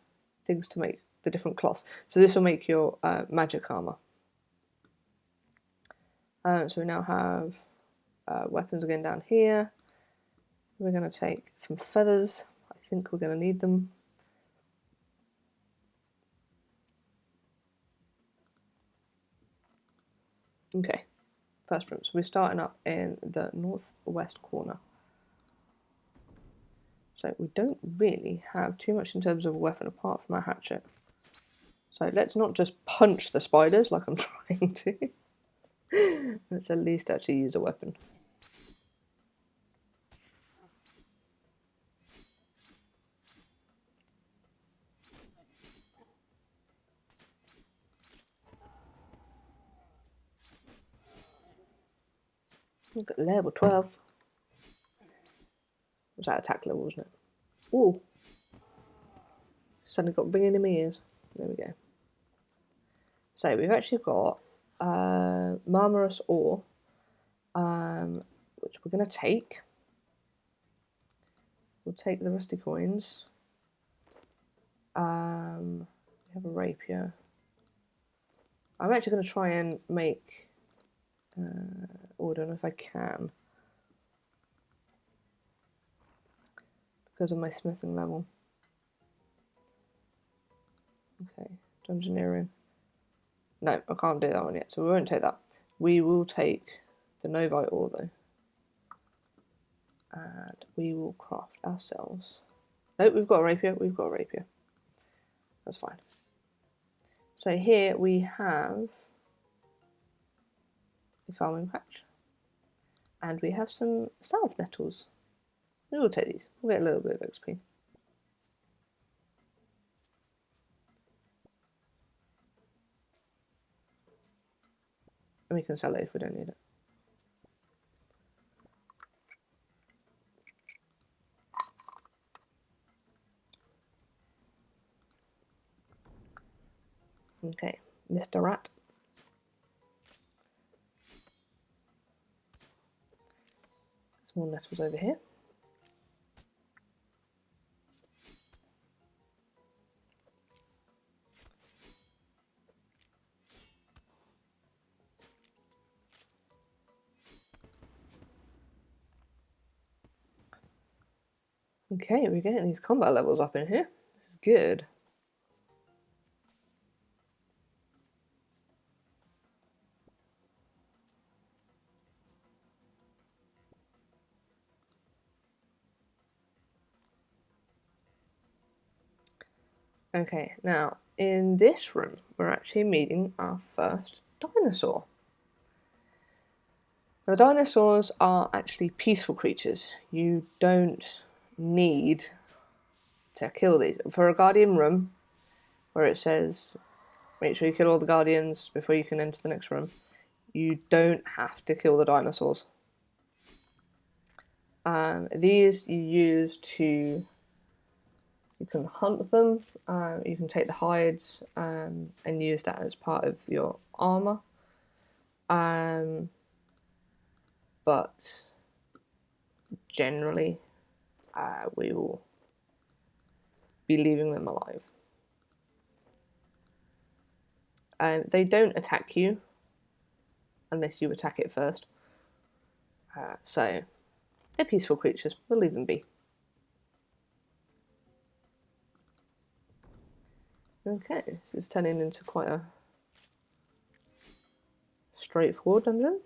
things to make the different cloths. So this will make your magic armor. So we now have weapons again down here. We're going to take some feathers. I think we're going to need them. Okay, first room. So we're starting up in the northwest corner. So we don't really have too much in terms of a weapon apart from our hatchet. So let's not just punch the spiders like I'm trying to. Let's at least actually use a weapon. Look at level 12. Was that attack level, wasn't it? Ooh. Suddenly got ringing in my ears. There we go. So we've actually got Marmorous Ore, which we're going to take. We'll take the rusty coins. We have a rapier. I'm actually going to try and make... I don't know if I can. Because of my smithing level. Okay, Dungeoneering. No, I can't do that one yet, so we won't take that. We will take the Novite ore though. And we will craft ourselves. No, we've got a rapier, we've got a rapier. That's fine. So here we have a farming patch. And we have some salve nettles. We will take these. We'll get a little bit of XP. And we can sell it if we don't need it. Okay, Mr. Rat. Some more nettles over here. Okay, we're getting these combat levels up in here. This is good. Okay, now in this room, we're actually meeting our first dinosaur. The dinosaurs are actually peaceful creatures. You don't need to kill these. For a guardian room, where it says make sure you kill all the guardians before you can enter the next room, you don't have to kill the dinosaurs. These you use to, you can hunt them, you can take the hides and use that as part of your armor. But generally, we will be leaving them alive. They don't attack you unless you attack it first. So they're peaceful creatures. We'll leave them be. Okay, this is turning into quite a straightforward dungeon.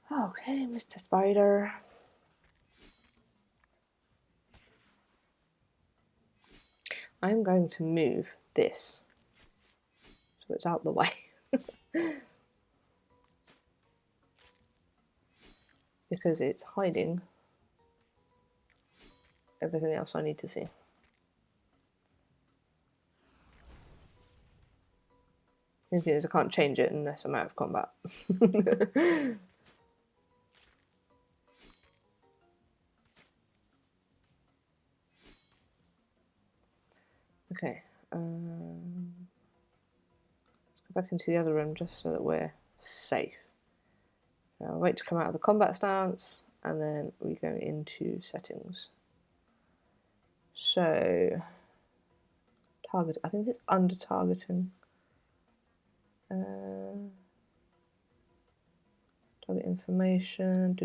Okay, Mr. Spider. I'm going to move this so it's out the way. Because it's hiding everything else I need to see. The thing is, I can't change it unless I'm out of combat. Okay, let's go back into the other room just so that we're safe. Now, I'll wait to come out of the combat stance, and then we go into settings. So, target, I think it's under targeting. Target information,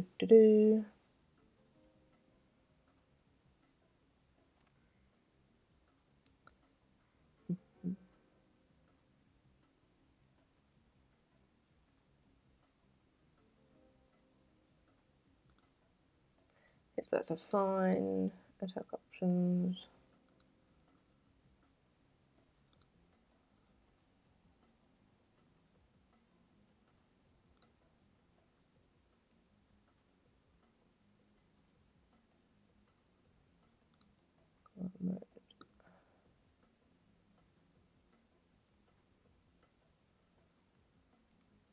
It's better to find attack options.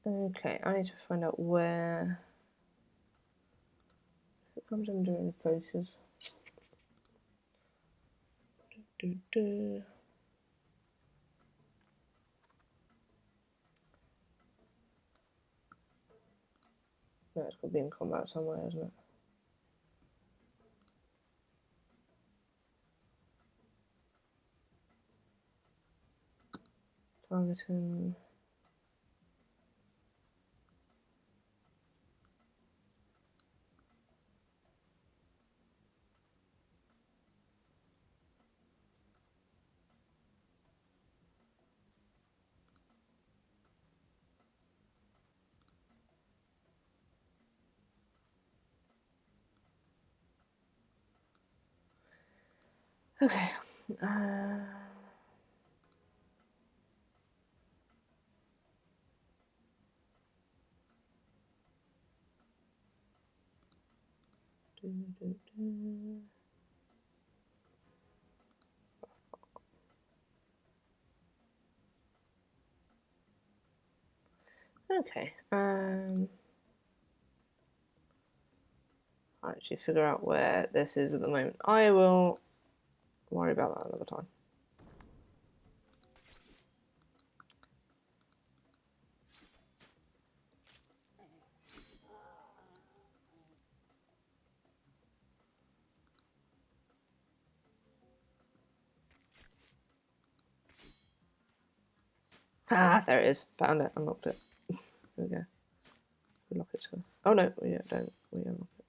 Okay, I need to find out where it comes under any places. No, it's got to be in combat somewhere, isn't it? Targeting. Okay. Okay. actually figure out where this is at the moment. I will worry about that another time. Ah, there it is. Found it. Unlocked it. There we go. We lock it to... Oh no, we don't. We unlock it.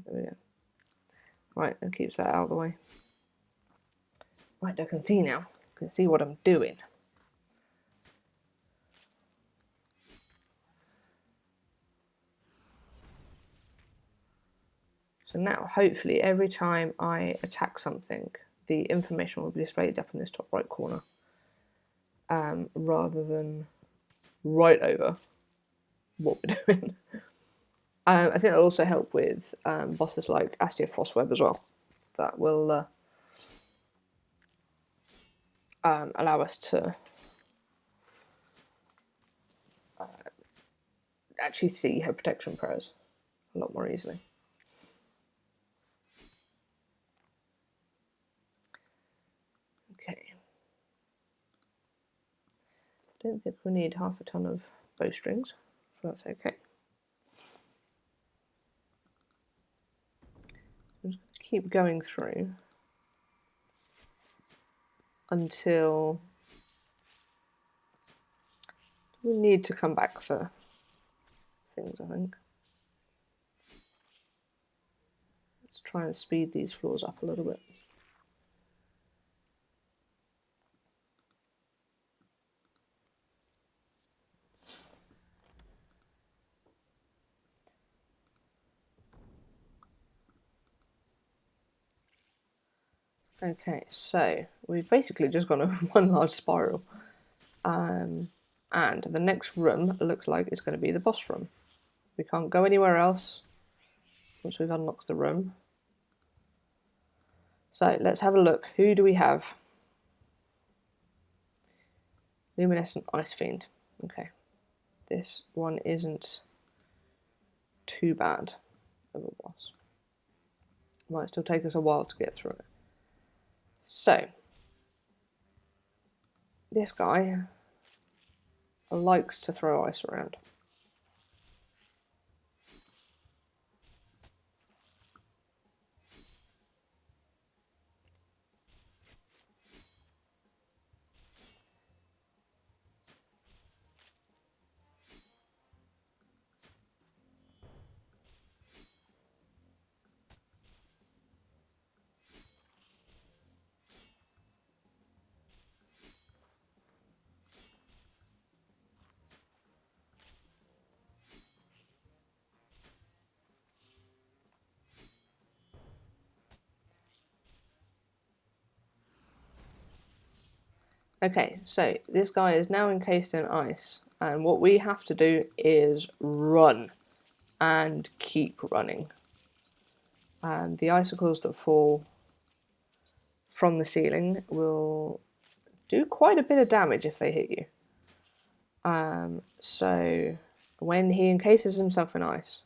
There we go. Right, that keeps that out of the way. Right, I can see now. I can see what I'm doing. So now, hopefully, every time I attack something, the information will be displayed up in this top right corner, rather than right over what we're doing. I think that'll also help with bosses like Astia Frostweb as well. That will allow us to actually see her protection prayers a lot more easily. Okay. Don't think we need half a ton of bowstrings, so that's okay. I'm just going to keep going through until we need to come back for things, I think. Let's try and speed these floors up a little bit. Okay, so we've basically just gone over one large spiral. And the next room looks like it's going to be the boss room. We can't go anywhere else once we've unlocked the room. So let's have a look. Who do we have? Luminescent Ice Fiend. Okay. This one isn't too bad of a boss. Might still take us a while to get through it. So, this guy likes to throw ice around. Okay, so this guy is now encased in ice, and what we have to do is run and keep running. The icicles that fall from the ceiling will do quite a bit of damage if they hit you. So when he encases himself in ice,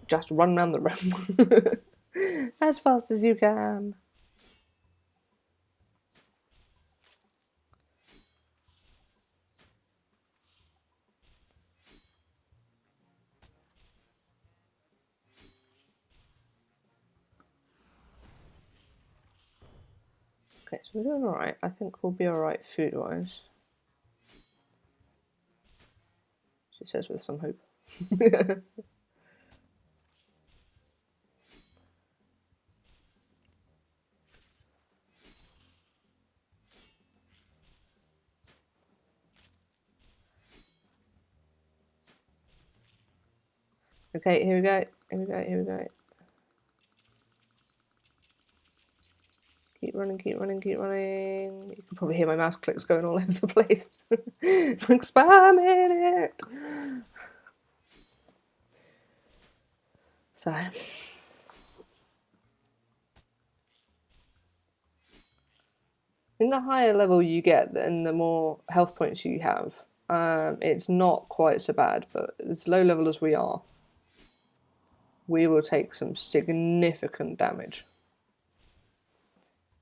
just run around the room as fast as you can. Okay, so we're doing alright. I think we'll be alright food-wise. She says with some hope. Okay, here we go. Here we go. Here we go. Keep running, keep running, keep running. You can probably hear my mouse clicks going all over the place. Like spamming it. So, in the higher level you get, then the more health points you have, It's not quite so bad, but as low level as we are, we will take some significant damage.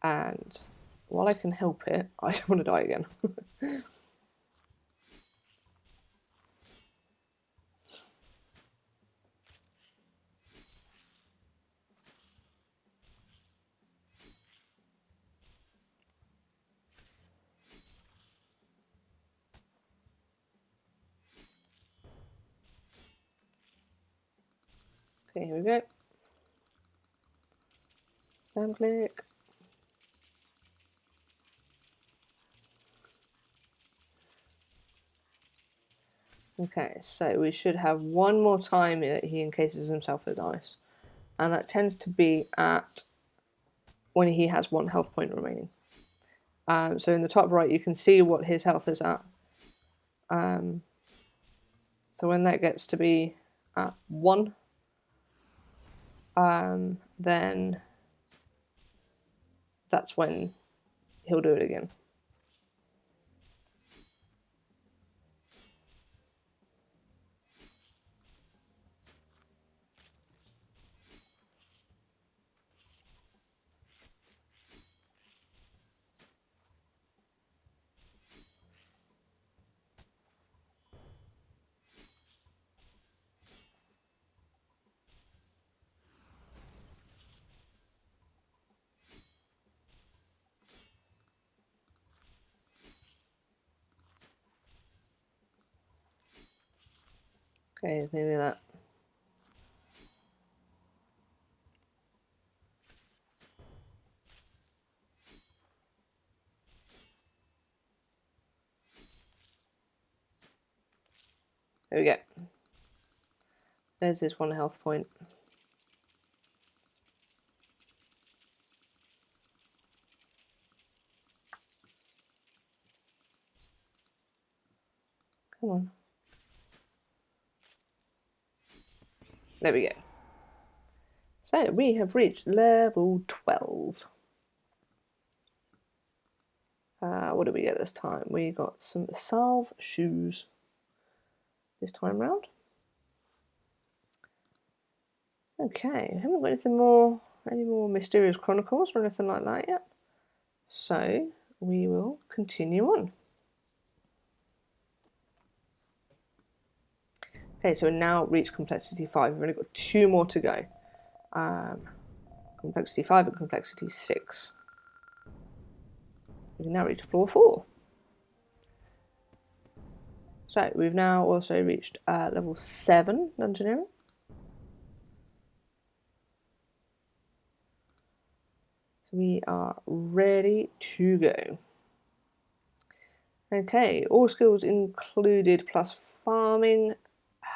And while I can help it, I don't want to die again. Okay, here we go. Down click. Okay, so we should have one more time that he encases himself with ice. And that tends to be at when he has 1 health point remaining. So in the top right, you can see what his health is at. So when that gets to be at 1, then that's when he'll do it again. Okay, it's nearly that. There we go. There's his 1 health point. Come on. There we go. So we have reached level 12. What did we get this time? We got some salve shoes this time round. Okay, haven't got anything more, any more mysterious chronicles or anything like that yet. So we will continue on. Okay, so we've now reached complexity 5. We've only got 2 more to go. Complexity 5 and complexity 6. We can now reach floor 4. So we've now also reached level 7 Dungeoneering. So we are ready to go. Okay, all skills included plus farming,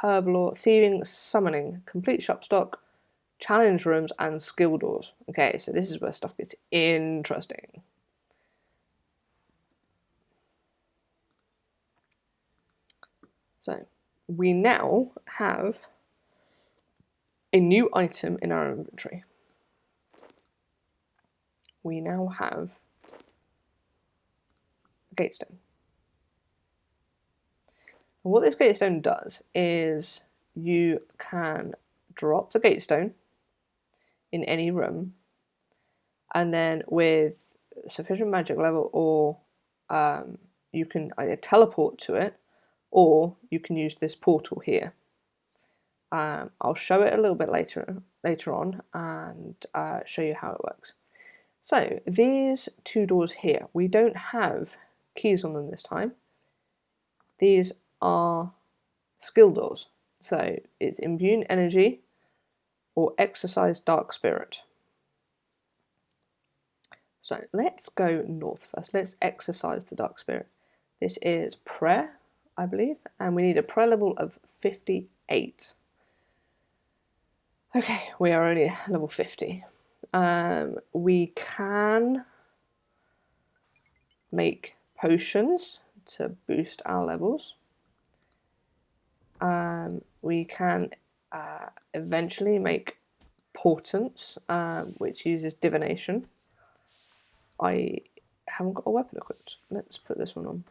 herblore, thieving, summoning, complete shop stock, challenge rooms, and skill doors. Okay, so this is where stuff gets interesting. So we now have a new item in our inventory. We now have a gatestone. And what this gatestone does is you can drop the gatestone in any room, and then with sufficient magic level, or you can either teleport to it, or you can use this portal here. I'll show it a little bit later on and show you how it works. So these 2 doors here, we don't have keys on them this time. These are skill doors. So it's imbue energy or exercise dark spirit. So let's go north first. Let's exercise the dark spirit. This is prayer, I believe, and we need a prayer level of 58. Okay, we are only level 50. We can make potions to boost our levels. We can eventually make portents, which uses divination. I haven't got a weapon equipped. Let's put this one on.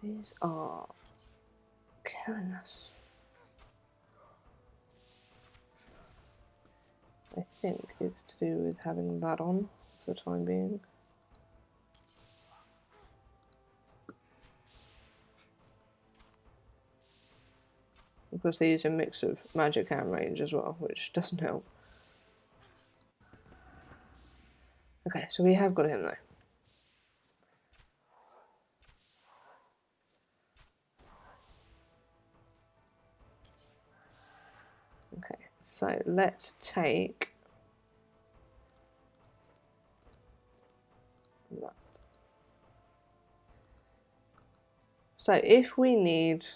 These are killing us. I think it's to do with having that on for the time being. Of course, they use a mix of magic and range as well, which doesn't help. Okay, so we have got him though. Okay, so let's take that. So if we need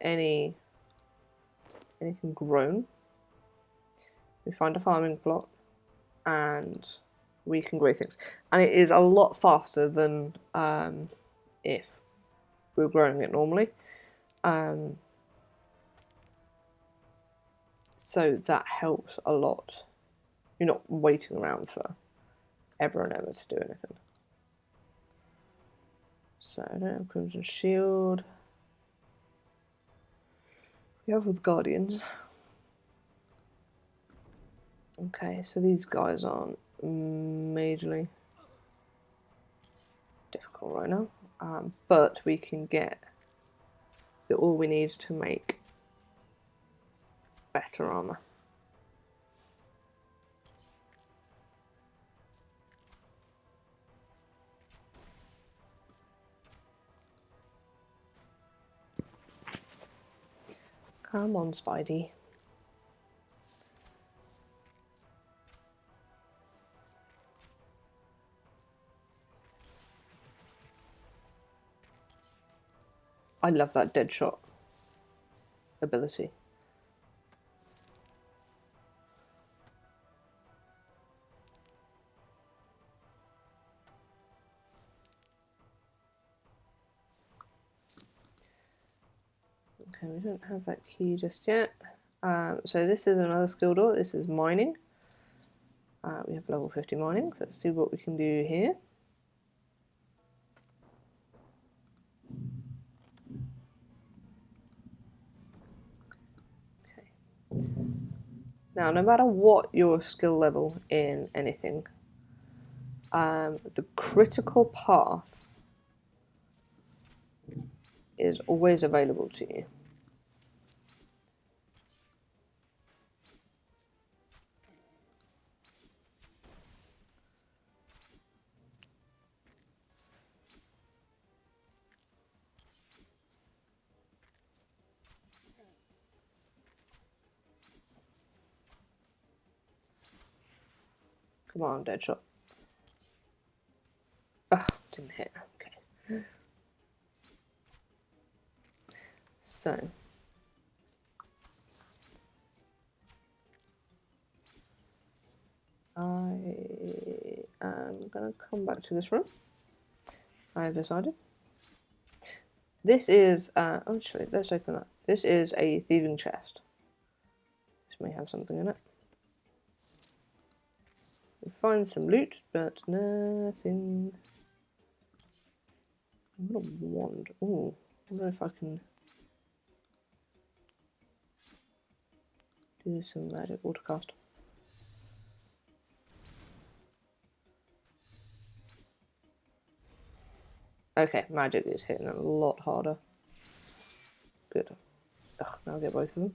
anything grown, we find a farming plot and we can grow things. And it is a lot faster than if we were growing it normally. So that helps a lot. You're not waiting around for ever and ever to do anything. So I don't have Crimson Shield. We have with Guardians. Okay, so these guys aren't majorly difficult right now, but we can get all we need to make better armor. Come on, Spidey. I love that dead shot ability. Okay, we don't have that key just yet. So this is another skill door. This is mining. We have level 50 mining. So let's see what we can do here. Okay. Now, no matter what your skill level in anything, the critical path is always available to you. Come on, Deadshot. Ugh, didn't hit. Okay. So. I am going to come back to this room. I have decided. This is, actually, let's open that. This is a thieving chest. This may have something in it. We find some loot, but nothing. I've got a wand. Ooh, I wonder if I can do some magic autocast. Okay, magic is hitting a lot harder. Good. Ugh, now I'll get both of them.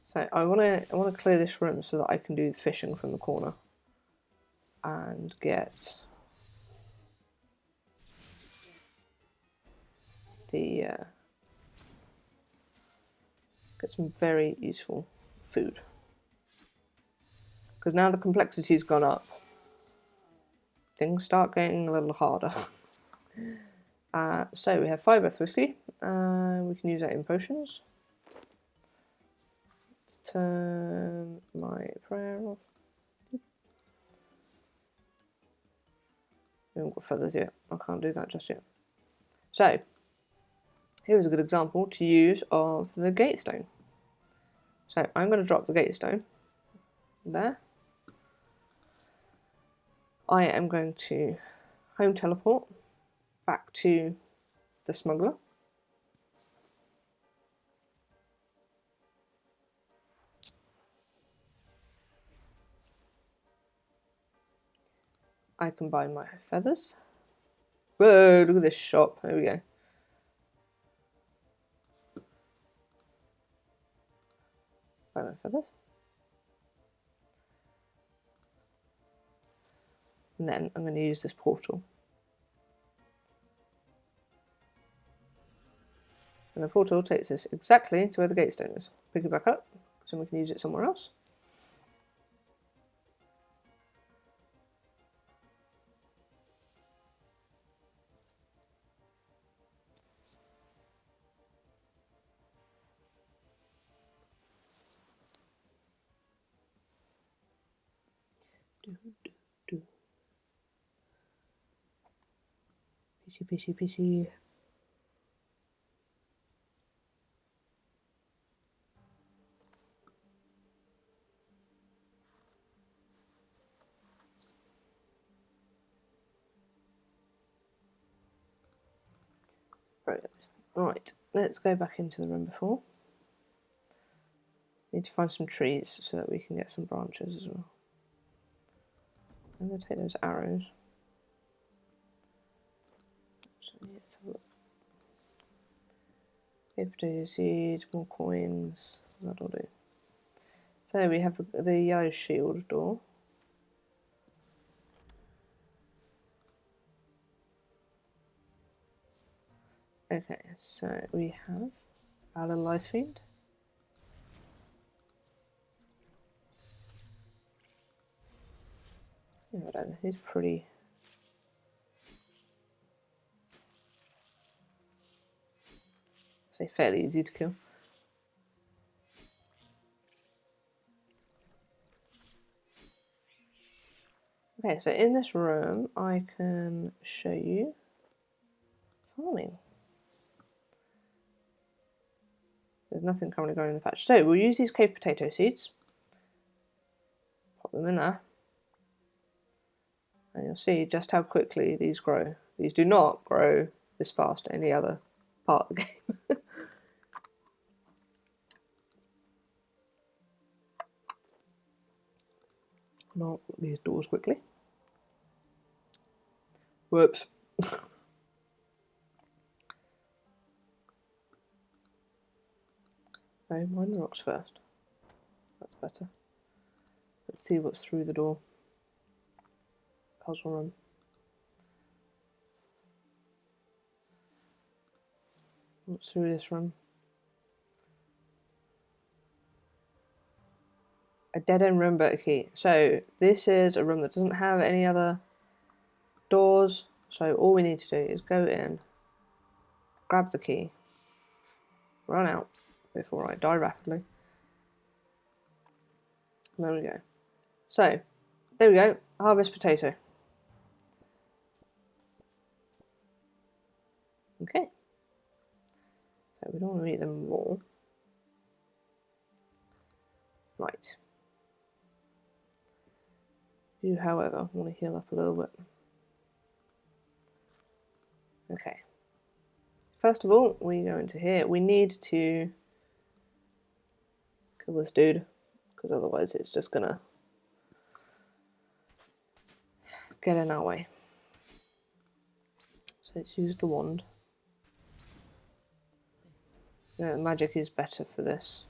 So I want to clear this room so that I can do the fishing from the corner and get the get some very useful food, because now the complexity's gone up. Things start getting a little harder. So we have 5 breath whiskey. We can use that in potions. Let's turn my prayer off. We haven't got feathers yet. I can't do that just yet. So here is a good example to use of the gatestone. So I'm going to drop the gatestone there. I am going to home teleport back to the smuggler. I can buy my feathers. Whoa, look at this shop. There we go. Buy my feathers. And then I'm going to use this portal. And the portal takes us exactly to where the gatestone is. Pick it back up, so we can use it somewhere else. Fishy. Brilliant. Right, let's go back into the room before. Need to find some trees so that we can get some branches as well. I'm going to take those arrows. So let's have a look. Potato seed, more coins, that'll do. So we have the yellow shield door. Okay, so we have our little ice fiend. I don't know, he's pretty. Say fairly easy to kill. Okay, so in this room I can show you farming. There's nothing currently growing in the patch. So we'll use these cave potato seeds. Pop them in there. And you'll see just how quickly these grow. These do not grow this fast any other part of the game. Knock these doors quickly. Whoops. No, mine the rocks first. That's better. Let's see what's through the door. Puzzle room. What's through this room? A dead-end room but a key. So this is a room that doesn't have any other doors. So all we need to do is go in, grab the key, run out before I die rapidly. And there we go. So there we go. Harvest potato. Okay. So we don't want to eat them raw. Right. Do, however, want to heal up a little bit. Okay. First of all, we go into here. We need to kill this dude, because otherwise it's just gonna get in our way. So let's use the wand. You know, the magic is better for this.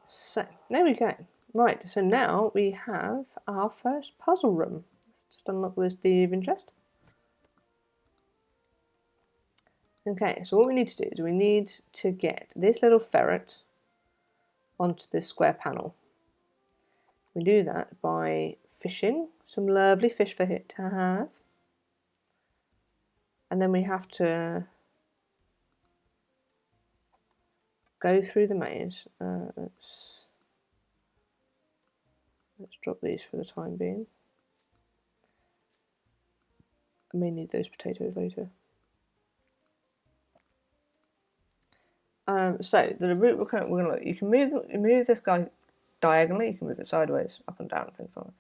So, there we go. Right, so now we have our first puzzle room. Let's just unlock this thieving chest. Okay, so what we need to do is we need to get this little ferret onto this square panel. We do that by fishing some lovely fish for it to have. And then we have to go through the maze. Let's drop these for the time being. I may need those potatoes later. So the route we're going to look. You can move this guy diagonally. You can move it sideways, up and down, and things like that.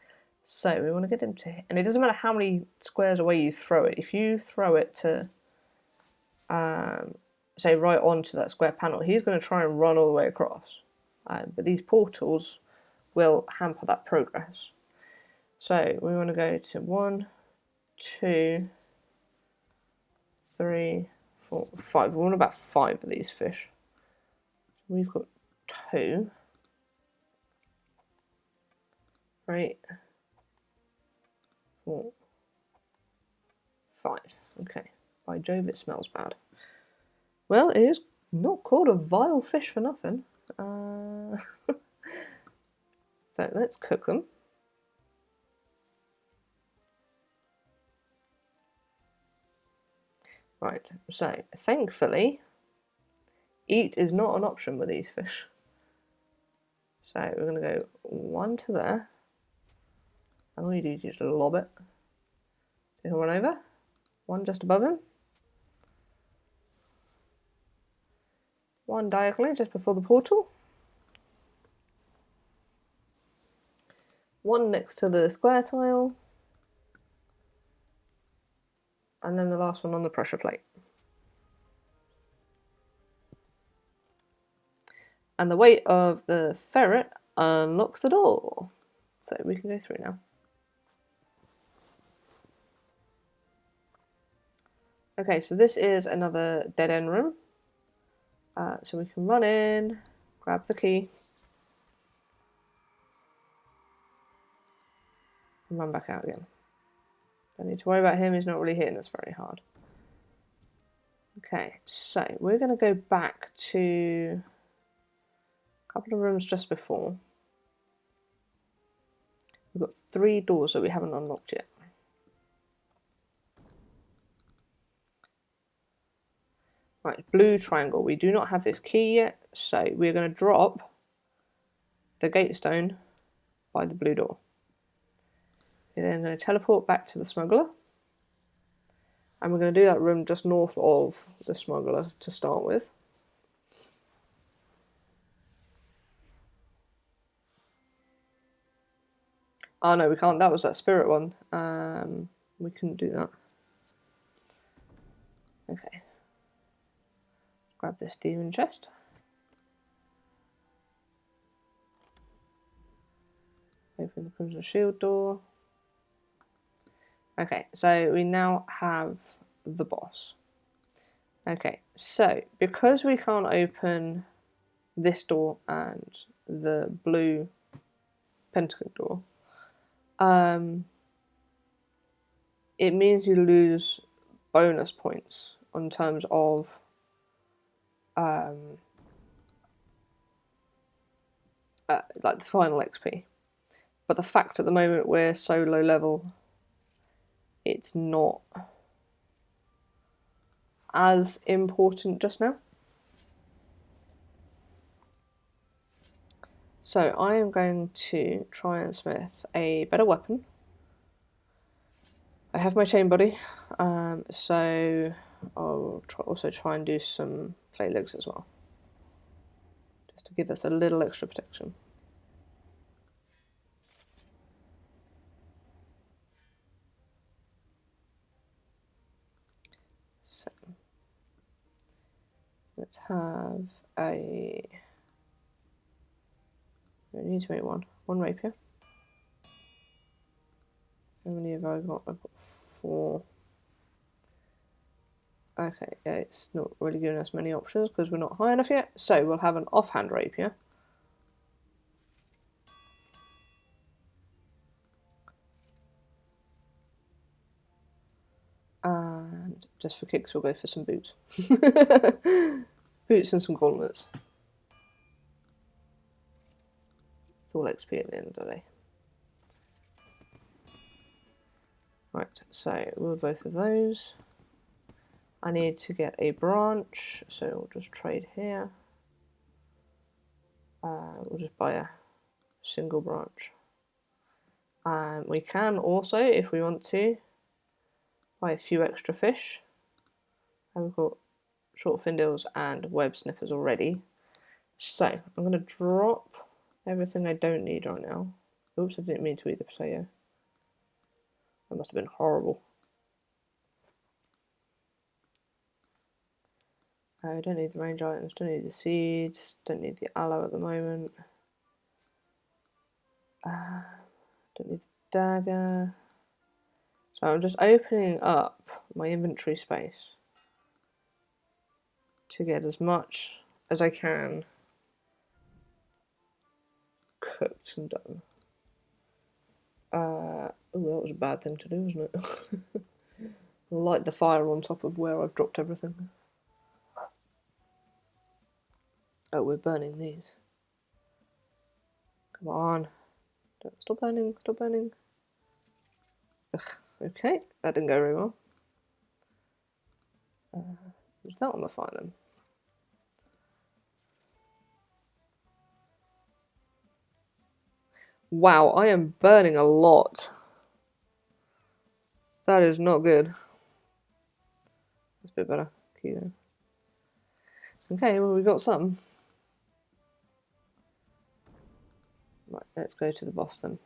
So we want to get him to, and it doesn't matter how many squares away you throw it. If you throw it to, say, right onto that square panel, he's going to try and run all the way across. But these portals will hamper that progress. So we want to go to 1, 2, 3, 4, 5. We want about 5 of these fish. We've got 2. Right. 4, 5. Okay. By Jove, it smells bad. Well, it is not called a vile fish for nothing. So let's cook them. Right, so thankfully, eat is not an option with these fish. So we're going to go 1 to there. And all you do is just lob it. He'll run over. 1 just above him. 1 diagonally just before the portal. 1 next to the square tile. And then the last one on the pressure plate. And the weight of the ferret unlocks the door. So we can go through now. Okay, so this is another dead end room. So we can run in, grab the key, and run back out again. Don't need to worry about him, he's not really hitting us very hard. Okay, so we're going to go back to a couple of rooms just before. We've got 3 doors that we haven't unlocked yet. Right, blue triangle. We do not have this key yet, so we're going to drop the gate stone by the blue door. We're then going to teleport back to the smuggler. And we're going to do that room just north of the smuggler to start with. Oh no, we can't. That was that spirit one. We couldn't do that. Okay. Grab this demon chest. Open the Crimson Shield door. Okay, so we now have the boss. Okay, so because we can't open this door and the blue pentacle door, it means you lose bonus points in terms of like the final XP. But the fact at the moment we're so low level, it's not as important just now. So I am going to try and smith a better weapon. I have my chain body, so I'll also try and do some plate legs as well, just to give us a little extra protection. So let's have a. We need to make one rapier. How many have I got? I've got 4. Okay, yeah, it's not really giving us many options because we're not high enough yet. So we'll have an offhand rapier. And just for kicks, we'll go for some boots. Boots and some gauntlets. all XP at the end of the day. Right, so with both of those, I need to get a branch, so we'll just trade here. We'll just buy a single branch. We can also, if we want to, buy a few extra fish. And we've got short fin dills and web snippers already. So I'm going to drop everything I don't need right now. Oops, I didn't mean to eat the potato. That must have been horrible. I don't need the range items, don't need the seeds, don't need the aloe at the moment. Don't need the dagger. So I'm just opening up my inventory space to get as much as I can cooked and done. Oh, that was a bad thing to do, wasn't it? Light the fire on top of where I've dropped everything. Oh, we're burning these. Come on. Stop burning, stop burning. Ugh, okay, that didn't go very well. Is that on the fire then? Wow, I am burning a lot. That is not good. That's a bit better. Keto. Okay, well, we got some. Right, let's go to the boss then.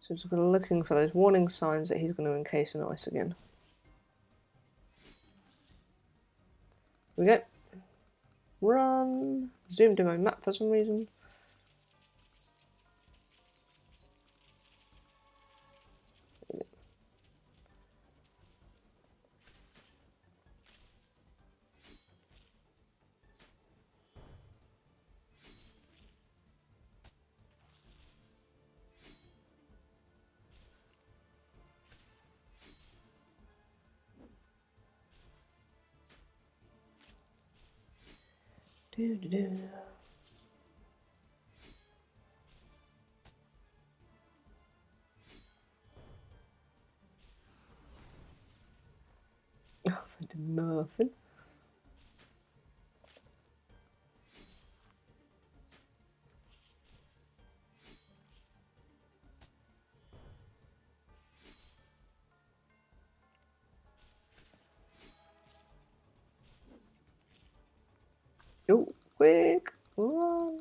So just looking for those warning signs that he's going to encase in ice again. Here we go. Run! Zoomed in my map for some reason. Do, do, do. Oh, I did nothing. Oh, quick! Run!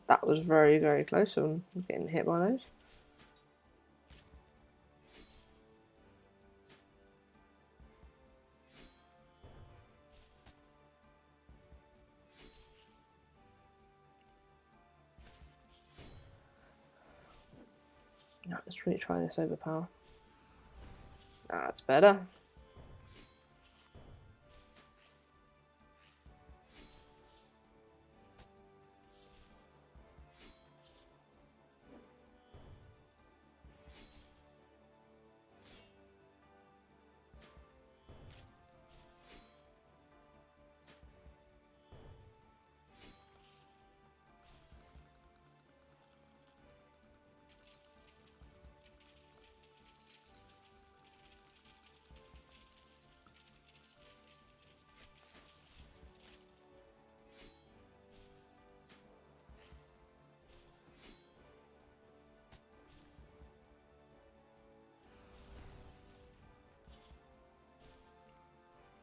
That was very, very close on getting hit by those. Right, let's retry this overpower. That's better.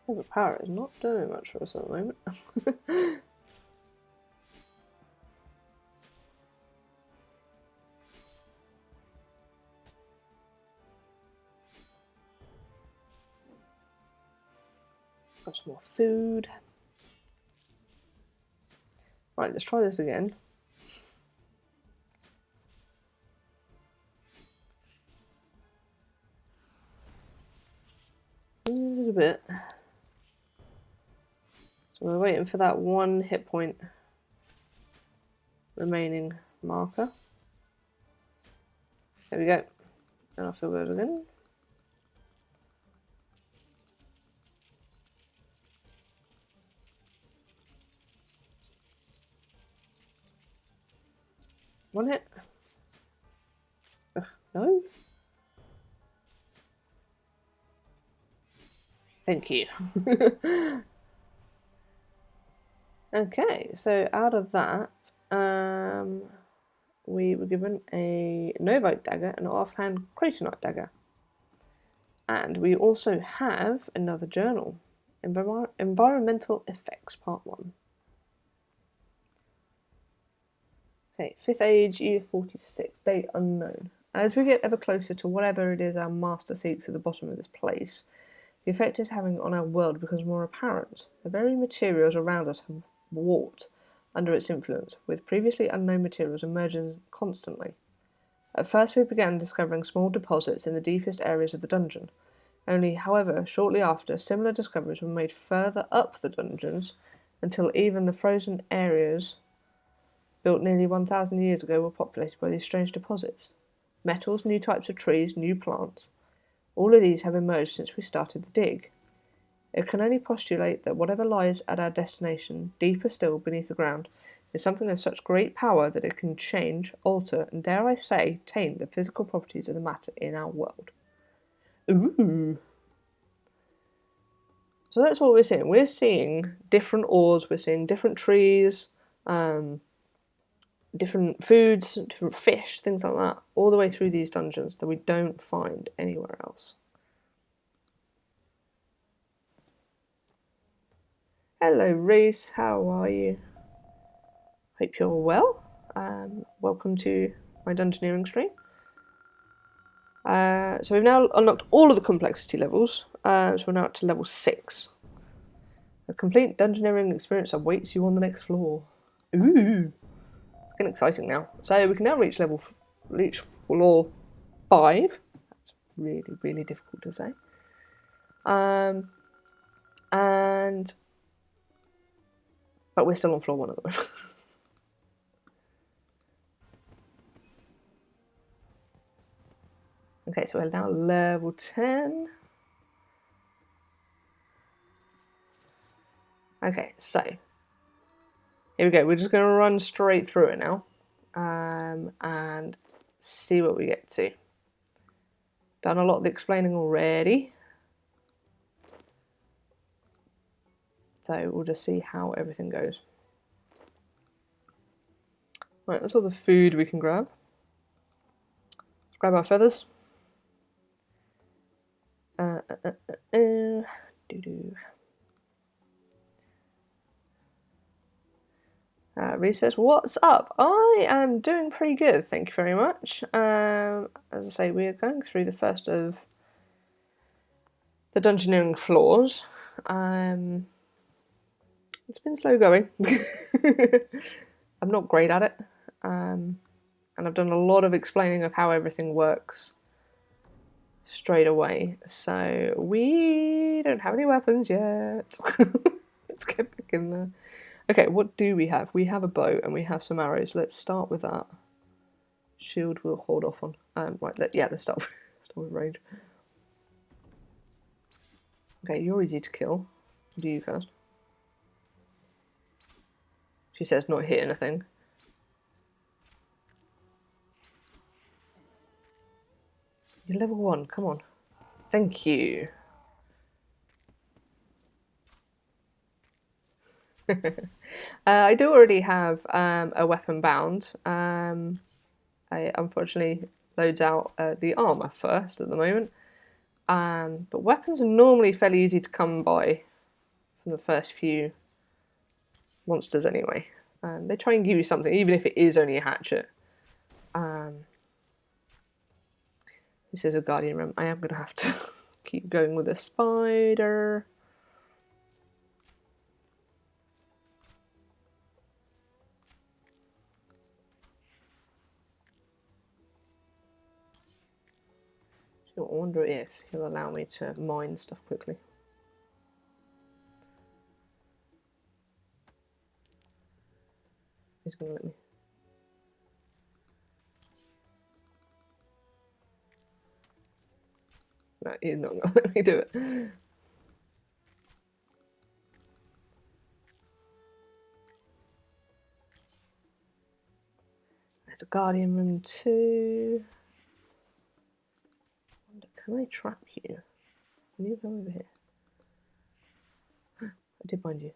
Overpower is not doing much for us at the moment. Got some more food. Right, let's try this again. A little bit. So we're waiting for that 1 hit point remaining marker. There we go. And I'll fill those again. One hit. Ugh, no. Thank you. Okay, so out of that, we were given a Novite dagger and an offhand Cratonite dagger. And we also have another journal, Environmental Effects Part 1. Okay, 5th Age, Year 46, Date Unknown. As we get ever closer to whatever it is our master seeks at the bottom of this place, the effect it's having on our world becomes more apparent. The very materials around us have warped under its influence, with previously unknown materials emerging constantly. At first we began discovering small deposits in the deepest areas of the dungeon. Only, however, shortly after, similar discoveries were made further up the dungeons, until even the frozen areas built nearly 1,000 years ago were populated by these strange deposits. Metals, new types of trees, new plants. All of these have emerged since we started the dig. It can only postulate that whatever lies at our destination, deeper still beneath the ground, is something of such great power that it can change, alter, and dare I say, taint the physical properties of the matter in our world. Ooh. So that's what we're seeing. We're seeing different ores, we're seeing different trees, different foods, different fish, things like that, all the way through these dungeons that we don't find anywhere else. Hello Reese, how are you? Hope you're well. Welcome to my Dungeoneering stream. So we've now unlocked all of the complexity levels, so we're now up to level 6. A complete Dungeoneering experience awaits you on the next floor. Ooh! Getting exciting now. So we can now reach floor 5. That's really, really difficult to say. But we're still on floor 1 at the moment. Okay, so we're now level 10. Okay, so here we go. We're just going to run straight through it now and see what we get to. Done a lot of the explaining already. So we'll just see how everything goes. Right, that's all the food we can grab. Let's grab our feathers. Reese says, what's up? I am doing pretty good, thank you very much. As I say, we are going through the first of the Dungeoneering floors. It's been slow going. I'm not great at it. And I've done a lot of explaining of how everything works straight away. So we don't have any weapons yet. Let's get back in there. Okay, what do we have? We have a bow and we have some arrows. Let's start with that. Shield we'll hold off on. Right, let's start with range. Okay, you're easy to kill. Do you first. She says not hit anything. You're level 1, come on. Thank you. I do already have a weapon bound. I unfortunately loads out the armour first at the moment. But weapons are normally fairly easy to come by from the first few monsters anyway. They try and give you something, even if it is only a hatchet. This is a guardian room. I am going to have to keep going with a spider. I wonder if he'll allow me to mine stuff quickly. He's going to let me. No, he's not going to let me do it. There's a guardian room too. Can I trap you? Can you come over here? I did find you.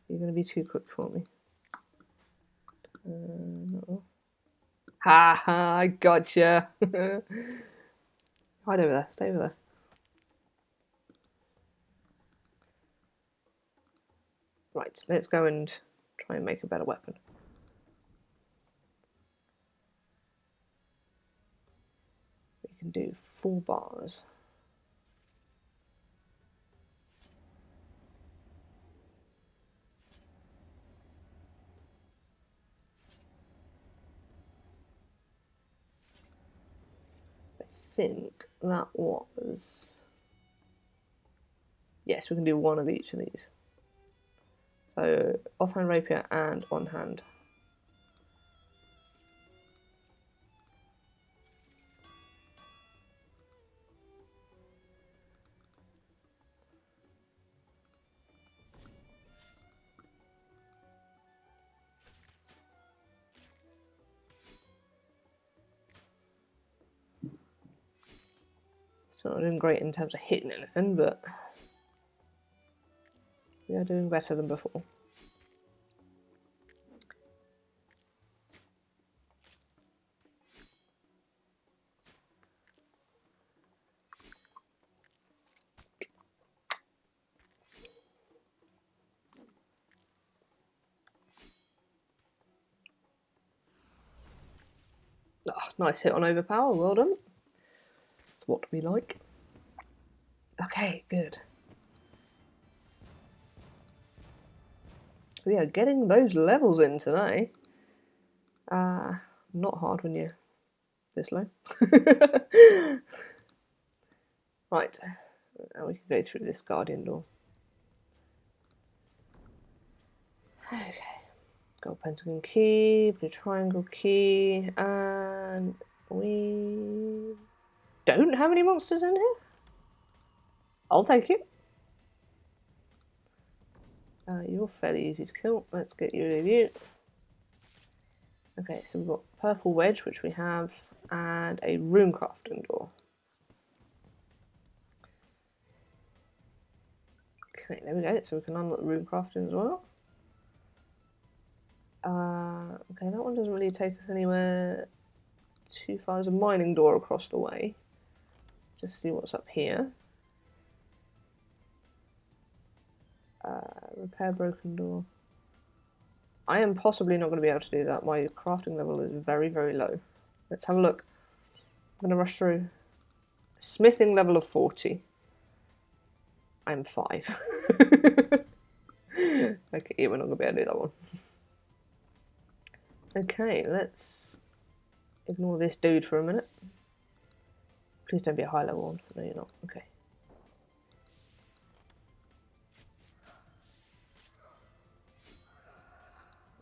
You're going to be too quick for me. No. Ha ha! I gotcha. Hide over there. Stay over there. Right, let's go and try and make a better weapon. We can do 4 bars. I think that was... Yes, we can do 1 of each of these. So, offhand rapier and on hand. So not doing great in terms of hitting anything, but we are doing better than before. Oh, nice hit on overpower, well done. That's what we like. Okay, good. We are getting those levels in today. Not hard when you're this low. Right, now we can go through this guardian door. Okay, gold pentagon key, blue triangle key, and we don't have any monsters in here. I'll take it. You're fairly easy to kill. Let's get you a review. Okay, so we've got purple wedge, which we have, and a rune crafting door. Okay, there we go. So we can unlock the rune crafting as well. Okay, that one doesn't really take us anywhere too far. There's a mining door across the way. Let's just see what's up here. Repair broken door. I am possibly not going to be able to do that. My crafting level is very, very low. Let's have a look. I'm going to rush through. Smithing level of 40. I'm 5. Okay, yeah, we're not going to be able to do that one. Okay, let's ignore this dude for a minute. Please don't be a high level one. No, you're not. Okay.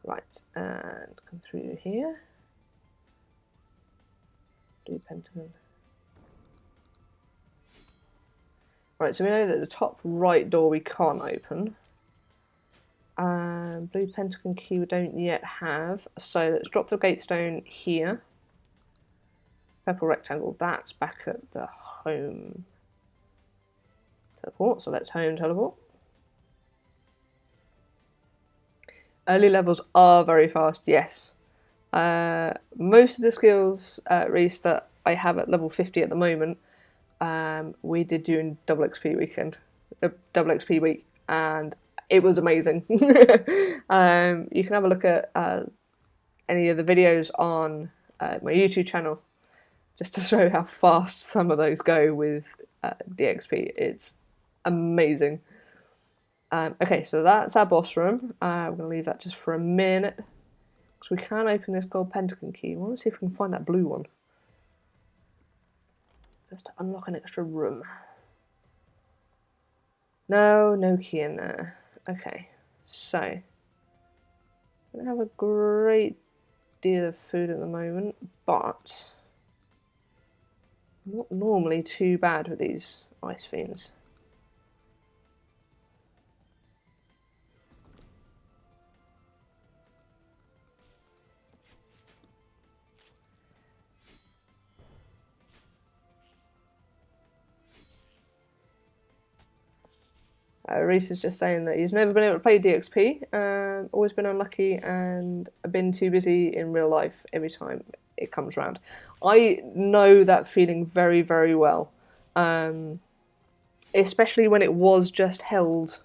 Right, and come through here. Do pentagon. Right, so we know that the top right door we can't open. Blue pentagon key we don't yet have. So let's drop the gatestone here. Purple rectangle, that's back at the home teleport. So let's home teleport. Early levels are very fast, yes. Most of the skills, Reese, that I have at level 50 at the moment, we did during double XP weekend, double XP week, and it was amazing. You can have a look at any of the videos on my YouTube channel, just to show how fast some of those go with DXP. It's amazing. Okay, so that's our boss room. I'm going to leave that just for a minute. So we can open this gold pentagon key. I want to see if we can find that blue one. Just to unlock an extra room. No key in there. Okay, so I don't have a great deal of food at the moment, but not normally too bad with these ice fiends. Reese is just saying that he's never been able to play DXP, always been unlucky and been too busy in real life every time it comes around. I know that feeling very, very well, especially when it was just held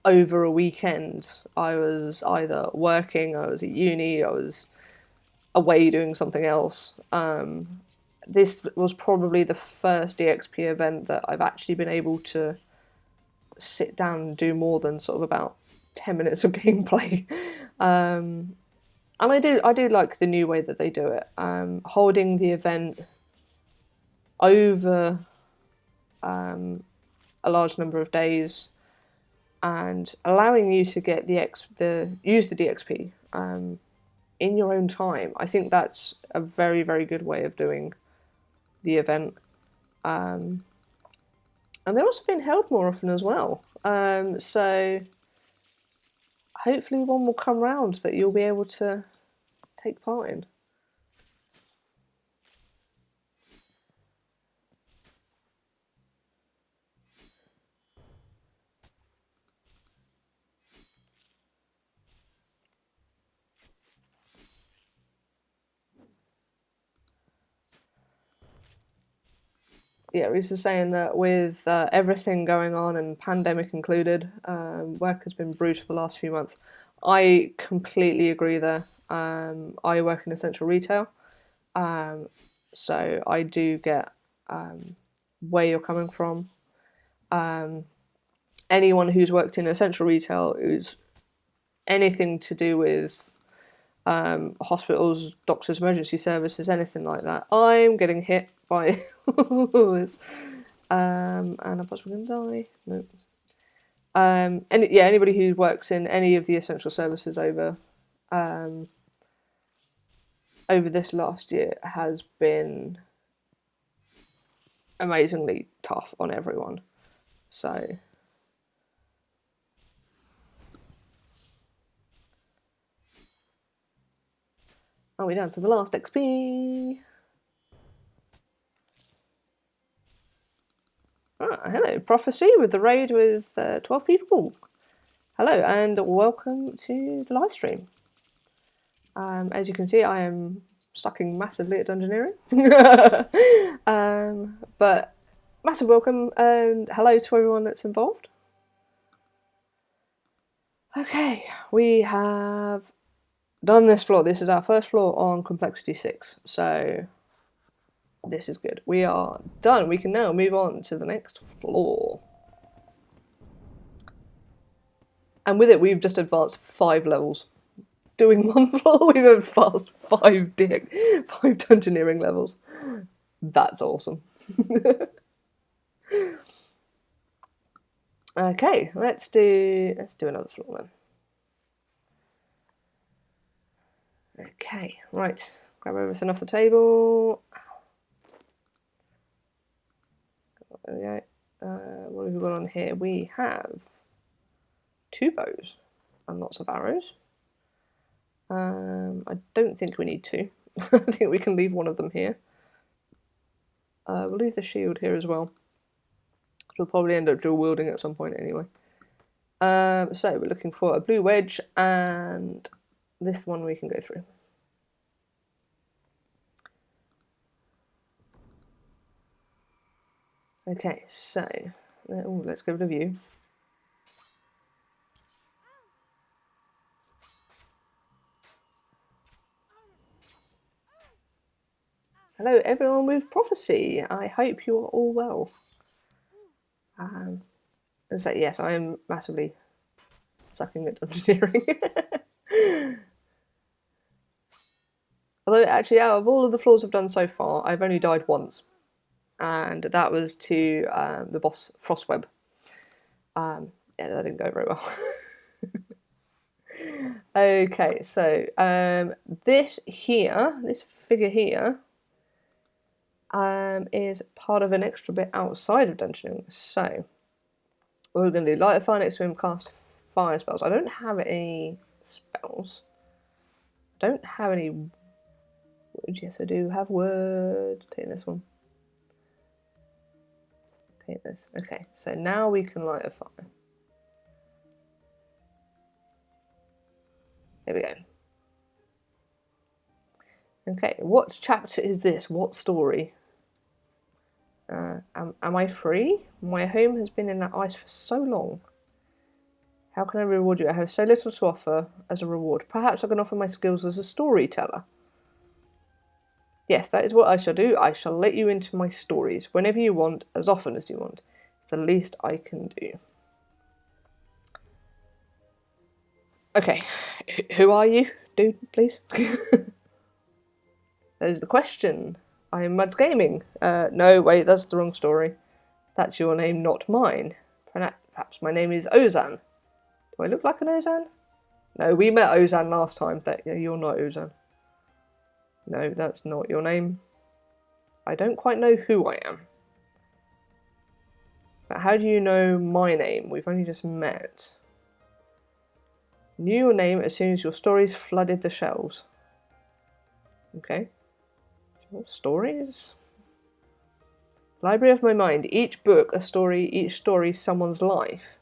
over a weekend. I was either working, I was at uni, I was away doing something else. This was probably the first DXP event that I've actually been able to sit down and do more than sort of about 10 minutes of gameplay. And I do like the new way that they do it. Holding the event over a large number of days and allowing you to get use the DXP in your own time. I think that's a very, very good way of doing the event. And they're also being held more often as well. So hopefully one will come round that you'll be able to take part in. Yeah, Reese is saying that with everything going on and pandemic included, work has been brutal the last few months. I completely agree there. I work in essential retail, so I do get where you're coming from. Anyone who's worked in essential retail, who's anything to do with hospitals, doctors, emergency services, anything like that, I'm getting hit by all this. And I'm possibly going to die. Nope. Anybody who works in any of the essential services over this last year has been amazingly tough on everyone. So are we down to the last XP? Hello, Prophecy with the raid with 12 people. Hello and welcome to the live stream. As you can see, I am sucking massively at Dungeoneering. But massive welcome and hello to everyone that's involved. Okay, we have done this floor. This is our first floor on complexity 6, so this is good. We are done. We can now move on to the next floor. And with it, we've just advanced 5 levels. Doing one floor, we've advanced 5 Dungeoneering levels. That's awesome. Okay, let's do another floor then. Okay, right. Grab everything off the table. There we go. What have we got on here? We have 2 bows and lots of arrows. I don't think we need 2. I think we can leave one of them here. We'll leave the shield here as well. We'll probably end up dual wielding at some point anyway. So we're looking for a blue wedge, and this one we can go through. Okay, so let's go with a view. Hello everyone with prophecy. I hope you are all well. So yes, I am massively sucking at Dungeoneering. Although actually, out of all of the floors I've done so far, I've only died once, and that was to the boss Frostweb. Yeah, that didn't go very well. Okay, so this figure here, is part of an extra bit outside of Dungeoneering. So what we're going to do, light a fire next to him, cast fire spells. I don't have any spells. I don't have any wood. Yes, I do have wood. Take this one. Take this. Okay, so now we can light a fire. There we go. Okay, what chapter is this? What story? Am I free? My home has been in that ice for so long. How can I reward you? I have so little to offer as a reward. Perhaps I can offer my skills as a storyteller. Yes, that is what I shall do. I shall let you into my stories whenever you want, as often as you want. It's the least I can do. Okay, who are you, dude, please? That is the question. I am Muds Gaming. No, wait, that's the wrong story. That's your name, not mine. Perhaps my name is Ozan. Do I look like an Ozan? No, we met Ozan last time. You're not Ozan. No, that's not your name. I don't quite know who I am. But how do you know my name? We've only just met. Knew your name as soon as your stories flooded the shelves. Okay. What stories? Library of my mind. Each book a story, each story someone's life.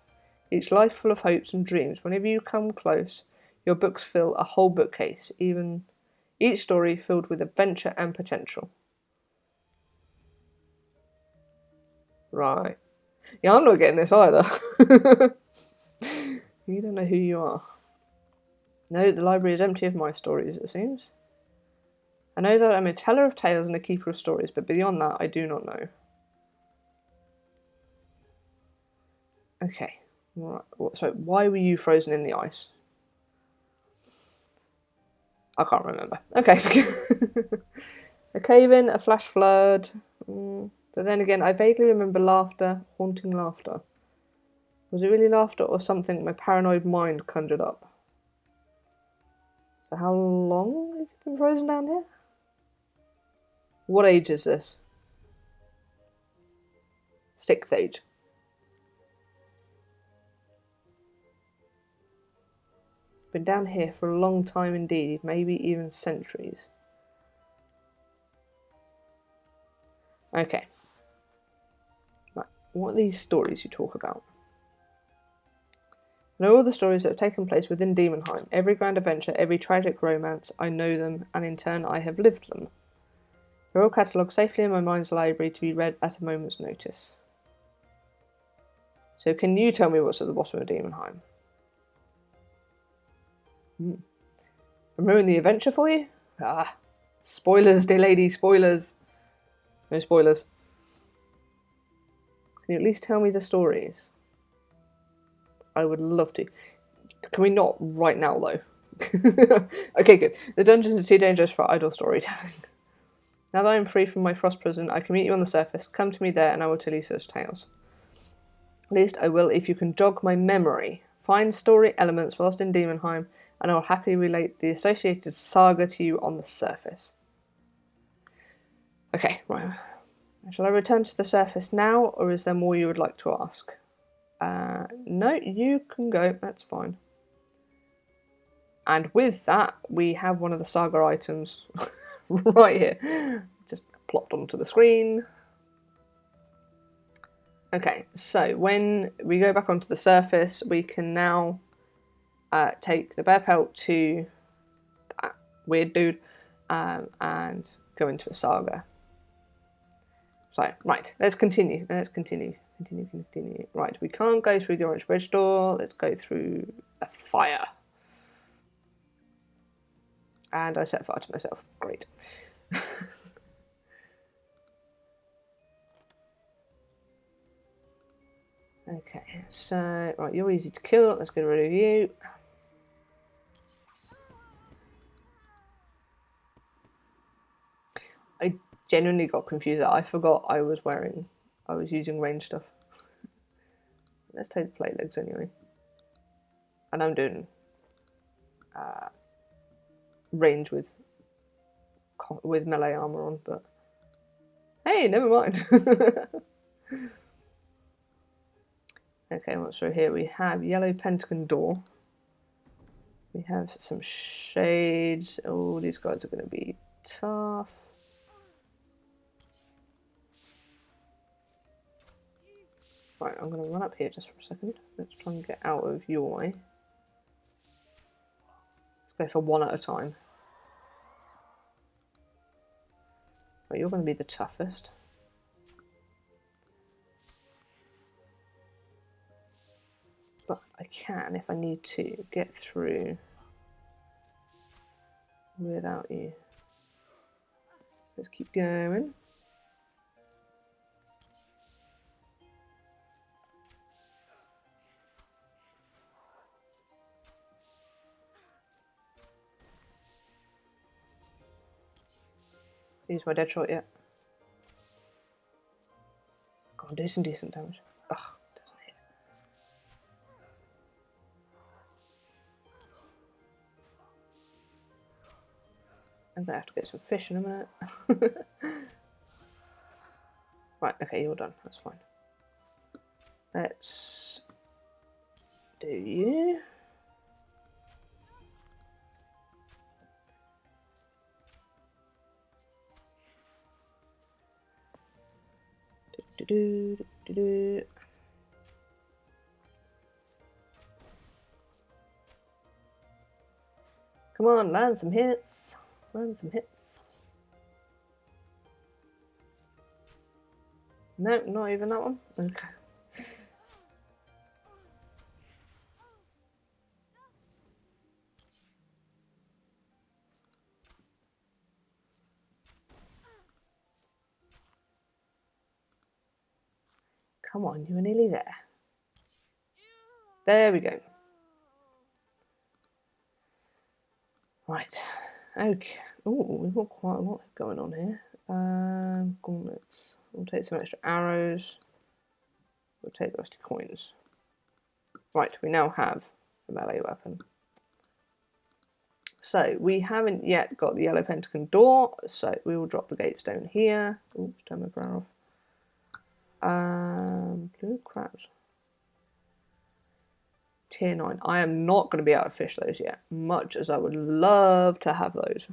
Each life full of hopes and dreams. Whenever you come close, your books fill a whole bookcase, each story filled with adventure and potential. Right. Yeah, I'm not getting this either. You don't know who you are. No, the library is empty of my stories, it seems. I know that I'm a teller of tales and a keeper of stories, but beyond that, I do not know. Okay. Right. So, why were you frozen in the ice? I can't remember. Okay. A cave-in, a flash flood. But then again, I vaguely remember laughter, haunting laughter. Was it really laughter or something my paranoid mind conjured up? So how long have you been frozen down here? What age is this? 6th age. Been down here for a long time indeed, maybe even centuries. Okay. Right. What are these stories you talk about? I know all the stories that have taken place within Daemonheim. Every grand adventure, every tragic romance, I know them, and in turn I have lived them. They're all catalogued safely in my mind's library to be read at a moment's notice. So can you tell me what's at the bottom of Daemonheim? I'm ruining the adventure for you? Ah, spoilers, dear lady, spoilers. No spoilers. Can you at least tell me the stories? I would love to. Can we not right now, though? Okay, good. The dungeons are too dangerous for idle storytelling. Now that I'm free from my frost prison, I can meet you on the surface. Come to me there and I will tell you such tales. At least I will if you can jog my memory. Find story elements whilst in Daemonheim, and I will happily relate the associated saga to you on the surface. Okay, right. Shall I return to the surface now, or is there more you would like to ask? No, you can go, that's fine. And with that, we have one of the saga items right here. Just plopped onto the screen. Okay, so when we go back onto the surface, we can now take the bear pelt to that weird dude and go into a saga. So, right, let's continue. Continue. Right, we can't go through the orange bridge door. Let's go through a fire. And I set fire to myself. Great. Okay, so right, you're easy to kill. Let's get rid of you. I genuinely got confused. I forgot I was using range stuff. Let's take the plate legs anyway. And I'm doing range with melee armor on, but hey, never mind. Okay, what's through here? We have yellow pentagon door. We have some shades. Oh, these guys are going to be tough. Right, I'm going to run up here just for a second. Let's try and get out of your way. Let's go for one at a time. Right, you're going to be the toughest. But I can, if I need to, get through without you. Let's keep going. Use my dead shot yet. Go on, do some decent damage. Ugh, doesn't hit. I'm gonna have to get some fish in a minute. Right, okay, you're done. That's fine. Let's do you. Come on, land some hits. Land some hits. No, not even that one. Okay. Come on, you were nearly there. There we go. Right. Okay. Oh, we've got quite a lot going on here. Gauntlets. We'll take some extra arrows. We'll take the rusty coins. Right, we now have a melee weapon. So we haven't yet got the yellow pentagon door, so we will drop the gatestone here. Oops, turn my brow off. Blue crabs. Tier 9. I am not going to be able to fish those yet, much as I would love to have those.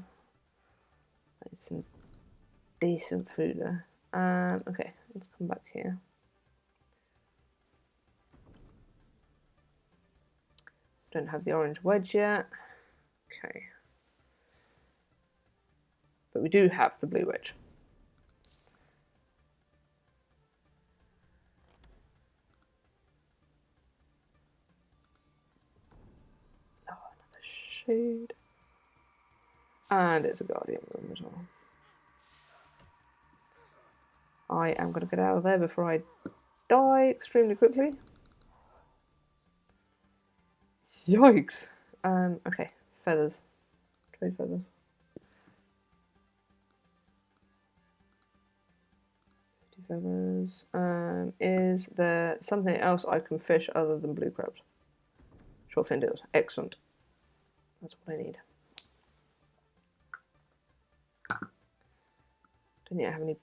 That's some decent food there. Okay, let's come back here. Don't have the orange wedge yet. Okay. But we do have the blue wedge. Oh, another shade. And it's a guardian room as well. I am going to get out of there before I die extremely quickly. Yikes. Okay, feathers. Trade feathers. Feathers. Is there something else I can fish other than blue crabs? Short fin deals. Excellent. That's what I need. Don't yet have any.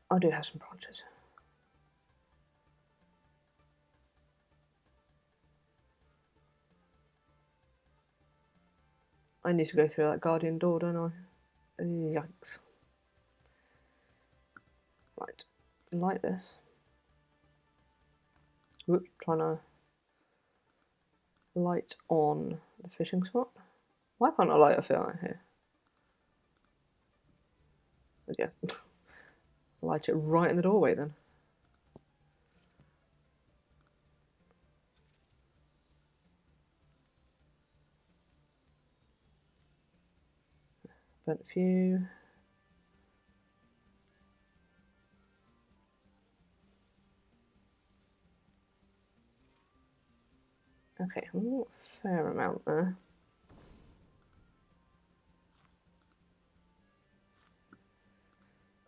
I do have some branches. I need to go through that guardian door, don't I? Yikes. Right. Light this. Whoops, trying to light on the fishing spot. Why can't I light a fire here? There we go. Light it right in the doorway then. Burnt a few. Okay, a fair amount there.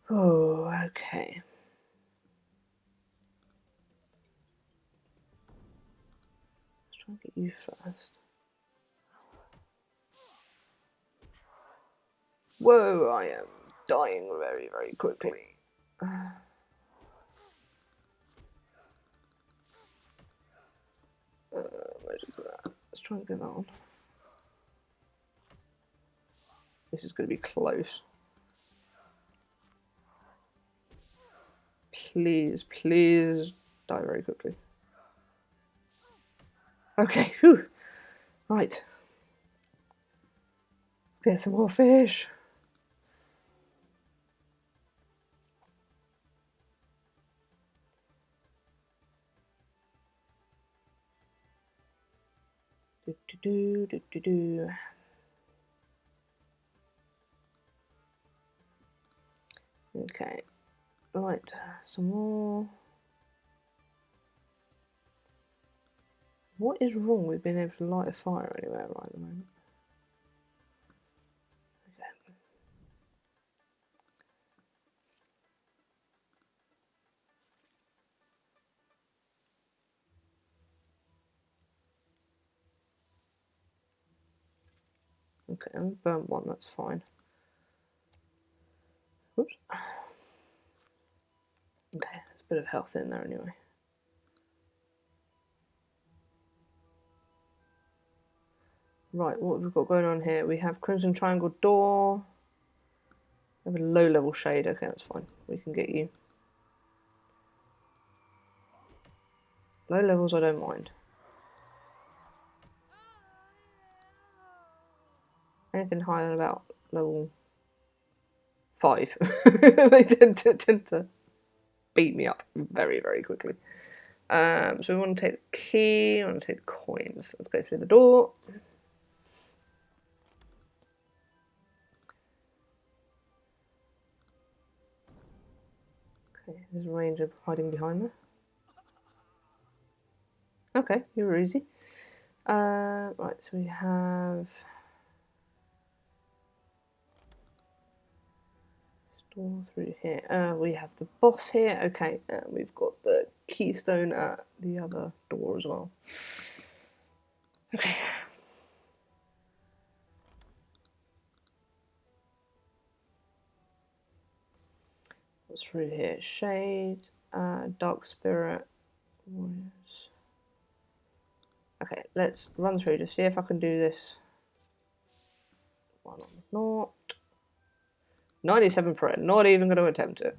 Oh, okay. Let's try and get you first. Whoa, I am dying very, very quickly. Where's it at? Let's try and get that on. This is going to be close. Please, please die very quickly. Okay, whew. Right. Get some more fish. Do. Okay, right, some more. What is wrong with being able to light a fire anywhere right at the moment? Okay, I've burnt one, that's fine. Oops. Okay, there's a bit of health in there anyway. Right, what have we got going on here? We have Crimson Triangle Door. We have a low level shade. Okay, that's fine. We can get you. Low levels I don't mind. Anything higher than about level 5. They tend to beat me up very, very quickly. So we want to take the key, we want to take the coins. Let's go through the door. Okay, there's a ranger hiding behind there. Okay, you were easy. Right, so we have store through here. We have the boss here. Okay, we've got the keystone at the other door as well. Okay. What's through here? Shade, dark spirit, warriors. Okay, let's run through to see if I can do this. One on not. 97%, not even going to attempt it.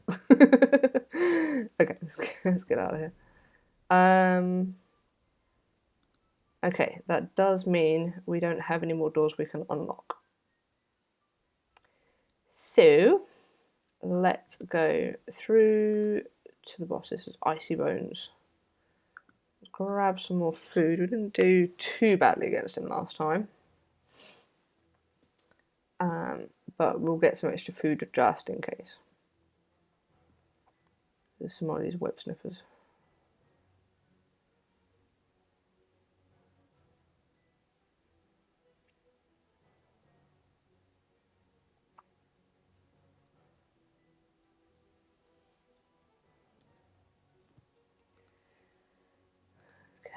Okay, let's get out of here. Okay, that does mean we don't have any more doors we can unlock. So, let's go through to the boss. This is Icy Bones. Let's grab some more food. We didn't do too badly against him last time. But we'll get some extra food just in case. There's some more of these web snippers.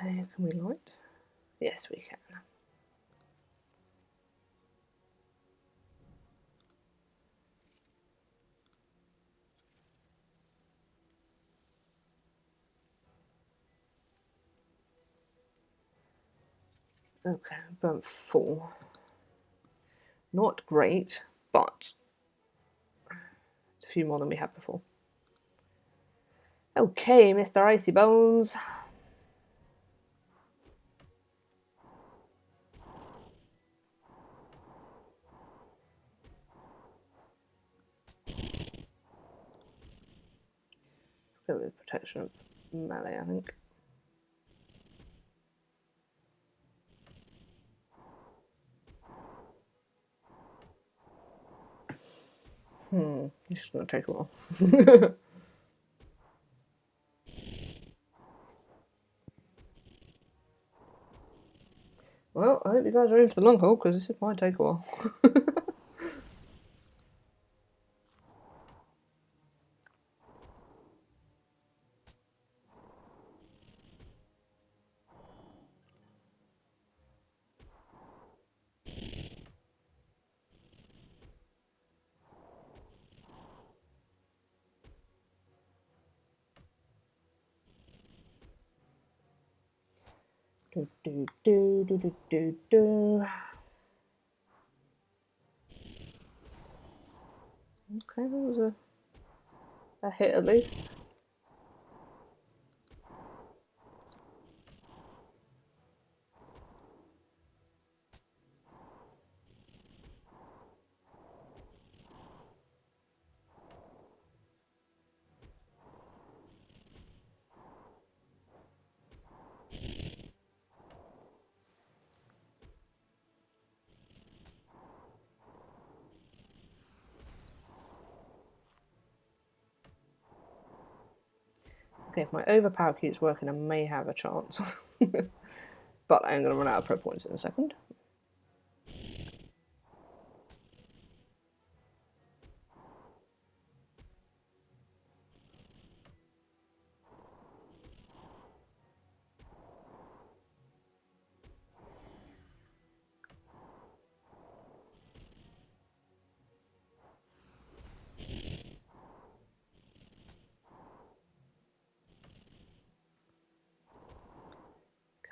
Okay, can we light? Yes, we can. Okay, burnt 4. Not great, but it's a few more than we had before. Okay, Mr. Icy Bones. Let's go with protection of melee, I think. This is going to take a while. Well, I hope you guys are in for the long haul, because this might take a while. Do, do, do, do, do, do, do. Okay, that was a hit at least. Okay, if my overpower keeps working, I may have a chance. But I'm going to run out of pro points in a second.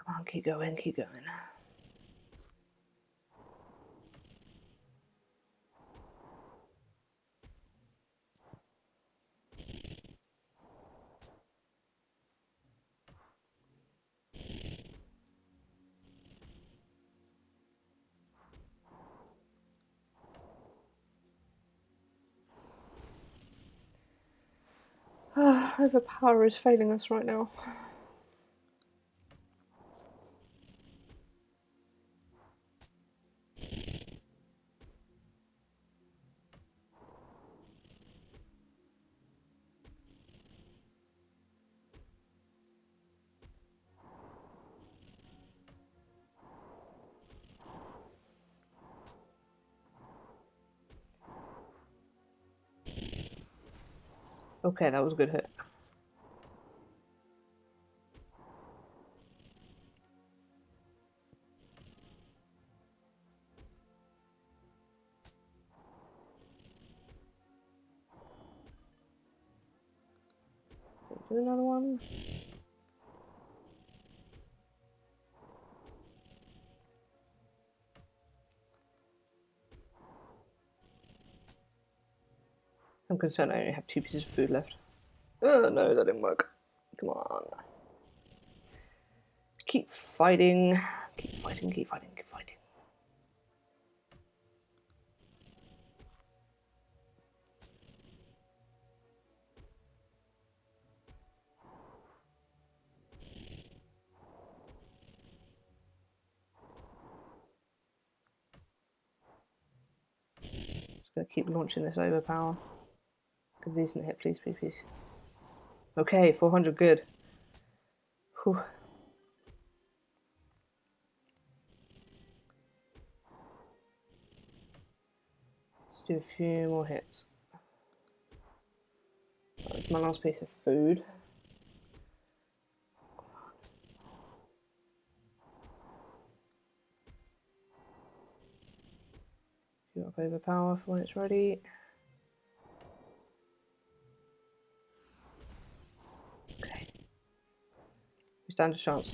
Come on, keep going, keep going. Overpower is failing us right now. Okay, that was a good hit. Do another one. I'm concerned I only have 2 pieces of food left. Oh no, that didn't work. Come on. Keep fighting. Keep fighting, keep fighting, keep fighting. Just gonna keep launching this overpower. Good, decent hit, please, please, please. Okay, 400, good. Whew. Let's do a few more hits. That's my last piece of food. Queue up overpower for when it's ready. Okay. We stand a chance.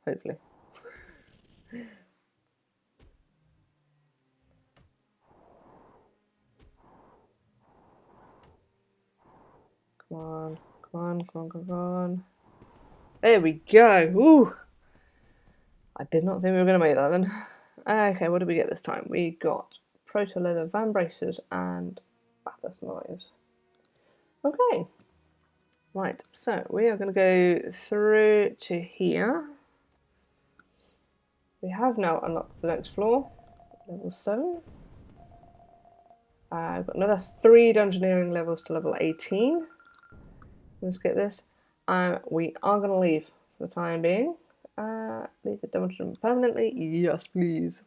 Hopefully. Come on, come on, come on, come on. There we go. Woo! I did not think we were going to make that then. Okay, what did we get this time? We got proto leather van braces and Bathurst knives. Okay. Right, so we are going to go through to here. We have now unlocked the next floor, level 7. I've got another 3 dungeoneering levels to level 18. Let's get this. we are going to leave for the time being. Leave the dungeon permanently. Yes, please.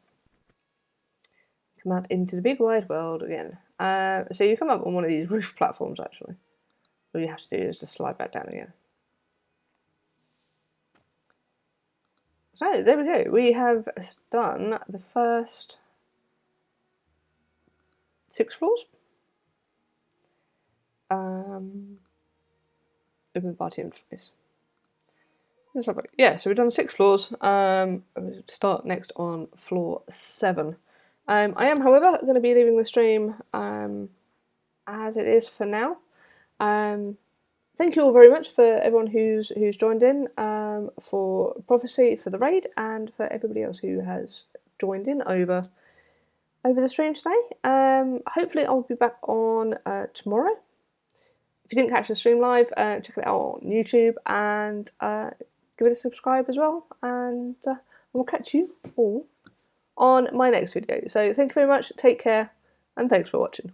Come out into the big wide world again. So you come up on one of these roof platforms, actually. All you have to do is just slide back down again. So there we go. We have done the first 6 floors. Open the party interface. Yeah, so we've done 6 floors. We'll start next on floor 7. I am, however, going to be leaving the stream as it is for now. Thank you all very much for everyone who's joined in, for Prophecy, for the raid, and for everybody else who has joined in over the stream today. Hopefully I'll be back on tomorrow. If you didn't catch the stream live, check it out on YouTube and give it a subscribe as well. And we'll catch you all on my next video. So thank you very much, take care, and thanks for watching.